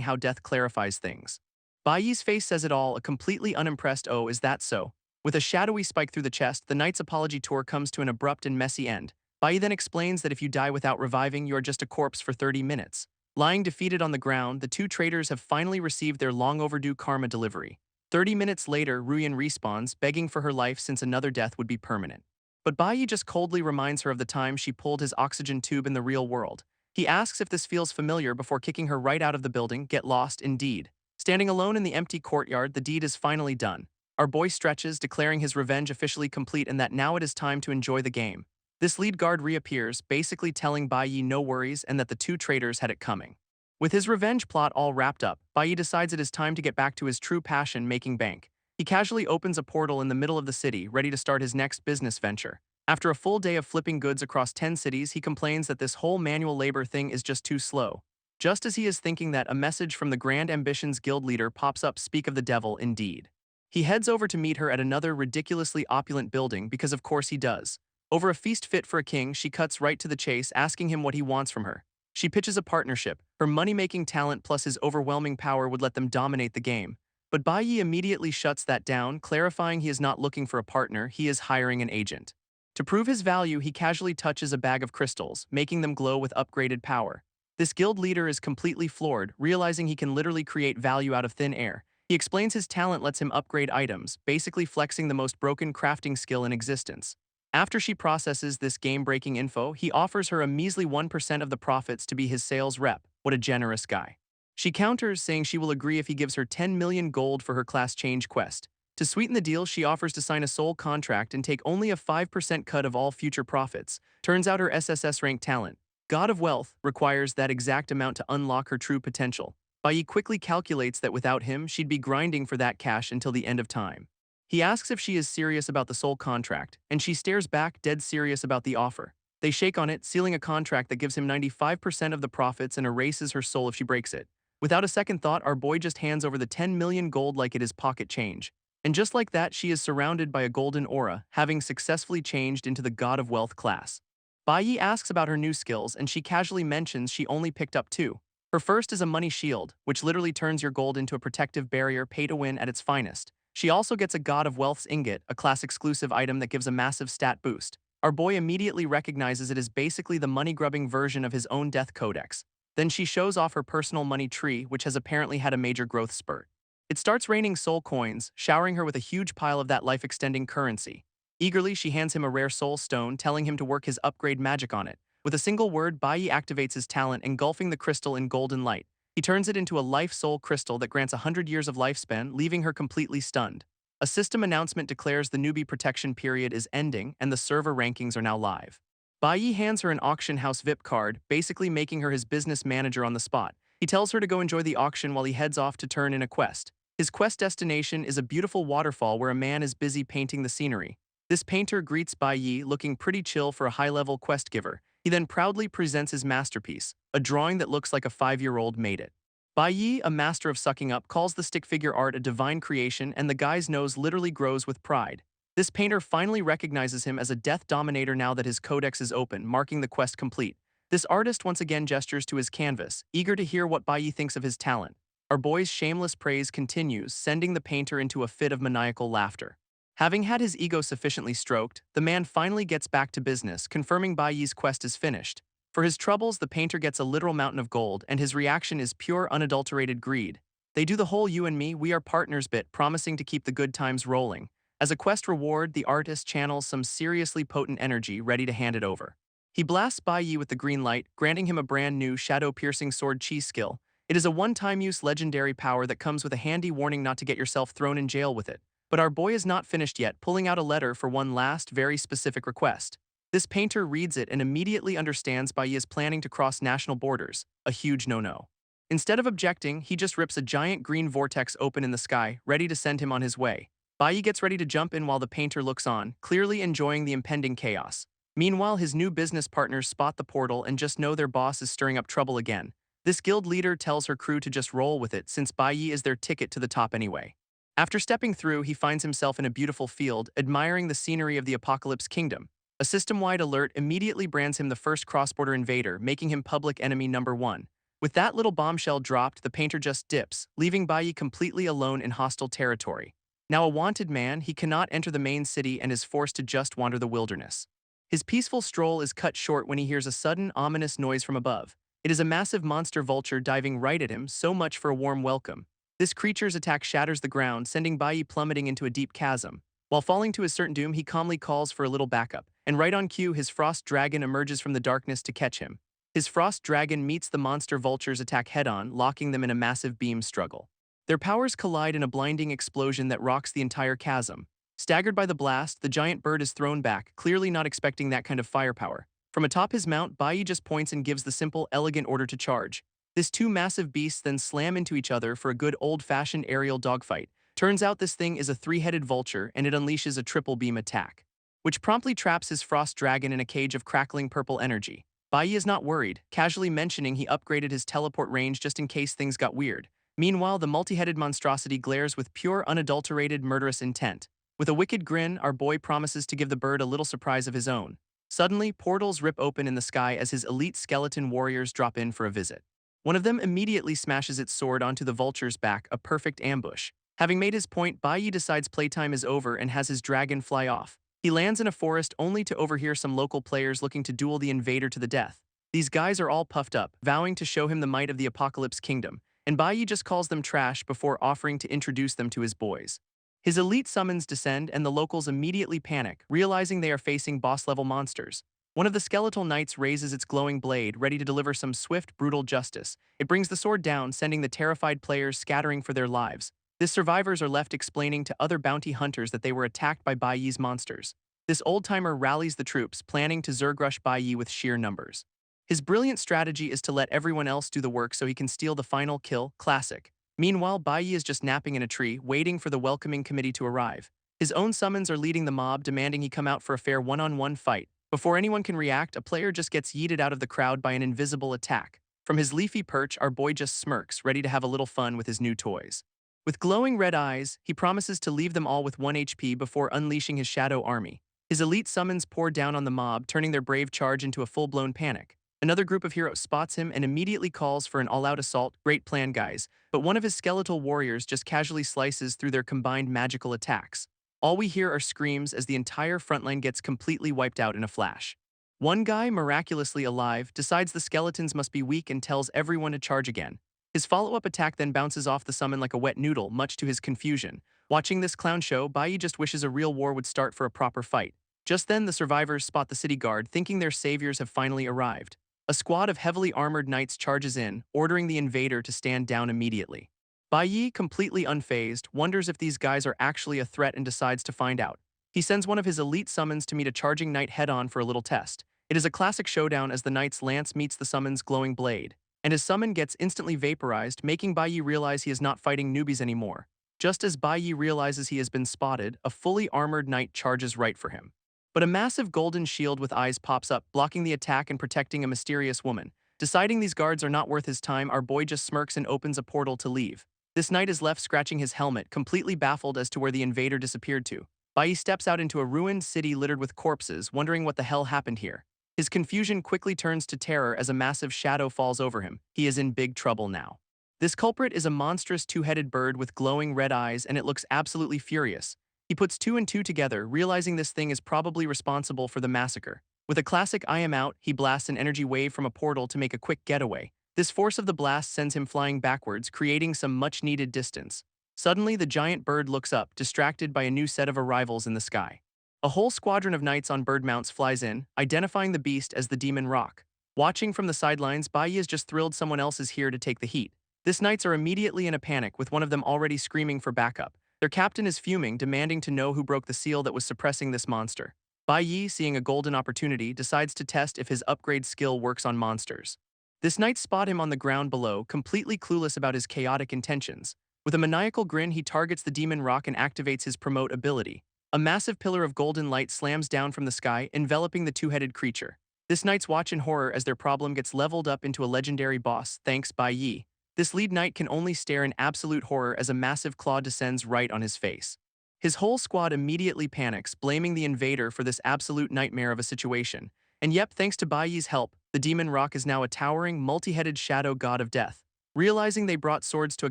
S1: how death clarifies things. Bai Yi's face says it all, a completely unimpressed "Oh, is that so?" With a shadowy spike through the chest, the knight's apology tour comes to an abrupt and messy end. Bai Yi then explains that if you die without reviving, you are just a corpse for 30 minutes. Lying defeated on the ground, the two traitors have finally received their long-overdue karma delivery. 30 minutes later, Ruyan respawns, begging for her life since another death would be permanent. But Bai Yi just coldly reminds her of the time she pulled his oxygen tube in the real world. He asks if this feels familiar before kicking her right out of the building. Get lost, indeed. Standing alone in the empty courtyard, the deed is finally done. Our boy stretches, declaring his revenge officially complete and that now it is time to enjoy the game. This lead guard reappears, basically telling Bai Yi no worries and that the two traitors had it coming. With his revenge plot all wrapped up, Bai Yi decides it is time to get back to his true passion, making bank. He casually opens a portal in the middle of the city, ready to start his next business venture. After a full day of flipping goods across 10 cities, he complains that this whole manual labor thing is just too slow. Just as he is thinking that, a message from the Grand Ambitions guild leader pops up. Speak of the devil, indeed. He heads over to meet her at another ridiculously opulent building because of course he does. Over a feast fit for a king, she cuts right to the chase, asking him what he wants from her. She pitches a partnership. Her money-making talent plus his overwhelming power would let them dominate the game. But Bai Yi immediately shuts that down, clarifying he is not looking for a partner, he is hiring an agent. To prove his value, he casually touches a bag of crystals, making them glow with upgraded power. This guild leader is completely floored, realizing he can literally create value out of thin air. He explains his talent lets him upgrade items, basically flexing the most broken crafting skill in existence. After she processes this game-breaking info, he offers her a measly 1% of the profits to be his sales rep. What a generous guy. She counters, saying she will agree if he gives her 10 million gold for her class change quest. To sweeten the deal, she offers to sign a soul contract and take only a 5% cut of all future profits. Turns out her SSS rank talent, God of Wealth, requires that exact amount to unlock her true potential. Bai Yi quickly calculates that without him, she'd be grinding for that cash until the end of time. He asks if she is serious about the soul contract, and she stares back, dead serious about the offer. They shake on it, sealing a contract that gives him 95% of the profits and erases her soul if she breaks it. Without a second thought, our boy just hands over the 10 million gold like it is pocket change. And just like that, she is surrounded by a golden aura, having successfully changed into the God of Wealth class. Bai Yi asks about her new skills, and she casually mentions she only picked up 2. Her first is a money shield, which literally turns your gold into a protective barrier, pay to win at its finest. She also gets a God of Wealth's ingot, a class-exclusive item that gives a massive stat boost. Our boy immediately recognizes it is basically the money-grubbing version of his own death codex. Then she shows off her personal money tree, which has apparently had a major growth spurt. It starts raining soul coins, showering her with a huge pile of that life-extending currency. Eagerly, she hands him a rare soul stone, telling him to work his upgrade magic on it. With a single word, Bai activates his talent, engulfing the crystal in golden light. He turns it into a life soul crystal that grants 100 years of lifespan, leaving her completely stunned. A system announcement declares the newbie protection period is ending and the server rankings are now live. Bai hands her an auction house VIP card, basically making her his business manager on the spot. He tells her to go enjoy the auction while he heads off to turn in a quest. His quest destination is a beautiful waterfall where a man is busy painting the scenery. This painter greets Bai looking pretty chill for a high-level quest giver. He then proudly presents his masterpiece, a drawing that looks like a 5-year-old made it. Bai, a master of sucking up, calls the stick figure art a divine creation, and the guy's nose literally grows with pride. This painter finally recognizes him as a death dominator now that his codex is open, marking the quest complete. This artist once again gestures to his canvas, eager to hear what Bai thinks of his talent. Our boy's shameless praise continues, sending the painter into a fit of maniacal laughter. Having had his ego sufficiently stroked, the man finally gets back to business, confirming Bai's quest is finished. For his troubles, the painter gets a literal mountain of gold, and his reaction is pure unadulterated greed. They do the whole you and me, we are partners bit, promising to keep the good times rolling. As a quest reward, the artist channels some seriously potent energy, ready to hand it over. He blasts Bai with the green light, granting him a brand new shadow-piercing sword chi skill. It is a one-time use legendary power that comes with a handy warning not to get yourself thrown in jail with it. But our boy is not finished yet, pulling out a letter for one last, very specific request. This painter reads it and immediately understands Bai is planning to cross national borders, a huge no-no. Instead of objecting, he just rips a giant green vortex open in the sky, ready to send him on his way. Bai gets ready to jump in while the painter looks on, clearly enjoying the impending chaos. Meanwhile, his new business partners spot the portal and just know their boss is stirring up trouble again. This guild leader tells her crew to just roll with it since Bai is their ticket to the top anyway. After stepping through, he finds himself in a beautiful field, admiring the scenery of the Apocalypse Kingdom. A system-wide alert immediately brands him the first cross-border invader, making him public enemy number 1. With that little bombshell dropped, the painter just dips, leaving Bai completely alone in hostile territory. Now a wanted man, he cannot enter the main city and is forced to just wander the wilderness. His peaceful stroll is cut short when he hears a sudden, ominous noise from above. It is a massive monster vulture diving right at him, so much for a warm welcome. This creature's attack shatters the ground, sending Bai plummeting into a deep chasm. While falling to his certain doom, he calmly calls for a little backup, and right on cue, his frost dragon emerges from the darkness to catch him. His frost dragon meets the monster vulture's attack head-on, locking them in a massive beam struggle. Their powers collide in a blinding explosion that rocks the entire chasm. Staggered by the blast, the giant bird is thrown back, clearly not expecting that kind of firepower. From atop his mount, Bai just points and gives the simple, elegant order to charge. These two massive beasts then slam into each other for a good old-fashioned aerial dogfight. Turns out this thing is a 3-headed vulture, and it unleashes a triple beam attack, which promptly traps his frost dragon in a cage of crackling purple energy. Bai is not worried, casually mentioning he upgraded his teleport range just in case things got weird. Meanwhile, the multi-headed monstrosity glares with pure, unadulterated, murderous intent. With a wicked grin, our boy promises to give the bird a little surprise of his own. Suddenly, portals rip open in the sky as his elite skeleton warriors drop in for a visit. One of them immediately smashes its sword onto the vulture's back, a perfect ambush. Having made his point, Bai decides playtime is over and has his dragon fly off. He lands in a forest only to overhear some local players looking to duel the invader to the death. These guys are all puffed up, vowing to show him the might of the Apocalypse Kingdom, and Bai just calls them trash before offering to introduce them to his boys. His elite summons descend and the locals immediately panic, realizing they are facing boss-level monsters. One of the skeletal knights raises its glowing blade, ready to deliver some swift, brutal justice. It brings the sword down, sending the terrified players scattering for their lives. The survivors are left explaining to other bounty hunters that they were attacked by Bai's monsters. This old-timer rallies the troops, planning to Zergrush Bai with sheer numbers. His brilliant strategy is to let everyone else do the work so he can steal the final kill, classic. Meanwhile, Bai is just napping in a tree, waiting for the welcoming committee to arrive. His own summons are leading the mob, demanding he come out for a fair one-on-one fight. Before anyone can react, a player just gets yeeted out of the crowd by an invisible attack. From his leafy perch, our boy just smirks, ready to have a little fun with his new toys. With glowing red eyes, he promises to leave them all with 1 HP before unleashing his shadow army. His elite summons pour down on the mob, turning their brave charge into a full-blown panic. Another group of heroes spots him and immediately calls for an all-out assault. Great plan, guys. But one of his skeletal warriors just casually slices through their combined magical attacks. All we hear are screams as the entire frontline gets completely wiped out in a flash. One guy, miraculously alive, decides the skeletons must be weak and tells everyone to charge again. His follow-up attack then bounces off the summon like a wet noodle, much to his confusion. Watching this clown show, Bai just wishes a real war would start for a proper fight. Just then, the survivors spot the city guard, thinking their saviors have finally arrived. A squad of heavily armored knights charges in, ordering the invader to stand down immediately. Bai, completely unfazed, wonders if these guys are actually a threat and decides to find out. He sends one of his elite summons to meet a charging knight head-on for a little test. It is a classic showdown as the knight's lance meets the summon's glowing blade, and his summon gets instantly vaporized, making Bai realize he is not fighting newbies anymore. Just as Bai realizes he has been spotted, a fully armored knight charges right for him. But a massive golden shield with eyes pops up, blocking the attack and protecting a mysterious woman. Deciding these guards are not worth his time, our boy just smirks and opens a portal to leave. This knight is left scratching his helmet, completely baffled as to where the invader disappeared to. Bai steps out into a ruined city littered with corpses, wondering what the hell happened here. His confusion quickly turns to terror as a massive shadow falls over him. He is in big trouble now. This culprit is a monstrous two-headed bird with glowing red eyes, and it looks absolutely furious. He puts two and two together, realizing this thing is probably responsible for the massacre. With a classic "I am out," he blasts an energy wave from a portal to make a quick getaway. This force of the blast sends him flying backwards, creating some much-needed distance. Suddenly, the giant bird looks up, distracted by a new set of arrivals in the sky. A whole squadron of knights on bird mounts flies in, identifying the beast as the Demon Rock. Watching from the sidelines, Bai is just thrilled someone else is here to take the heat. These knights are immediately in a panic, with one of them already screaming for backup. Their captain is fuming, demanding to know who broke the seal that was suppressing this monster. Bai, seeing a golden opportunity, decides to test if his upgrade skill works on monsters. This knight spot him on the ground below, completely clueless about his chaotic intentions. With a maniacal grin, he targets the Demon Rock and activates his promote ability. A massive pillar of golden light slams down from the sky, enveloping the two-headed creature. This knights watch in horror as their problem gets leveled up into a legendary boss, thanks Bai. This lead knight can only stare in absolute horror as a massive claw descends right on his face. His whole squad immediately panics, blaming the invader for this absolute nightmare of a situation. And yep, thanks to Bai's help, the Demon Rock is now a towering, multi-headed shadow god of death. Realizing they brought swords to a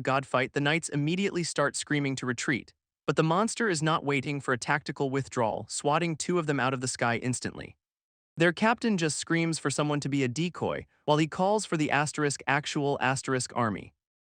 S1: god fight, the knights immediately start screaming to retreat. But the monster is not waiting for a tactical withdrawal, swatting two of them out of the sky instantly. Their captain just screams for someone to be a decoy, while he calls for the ** actual * army.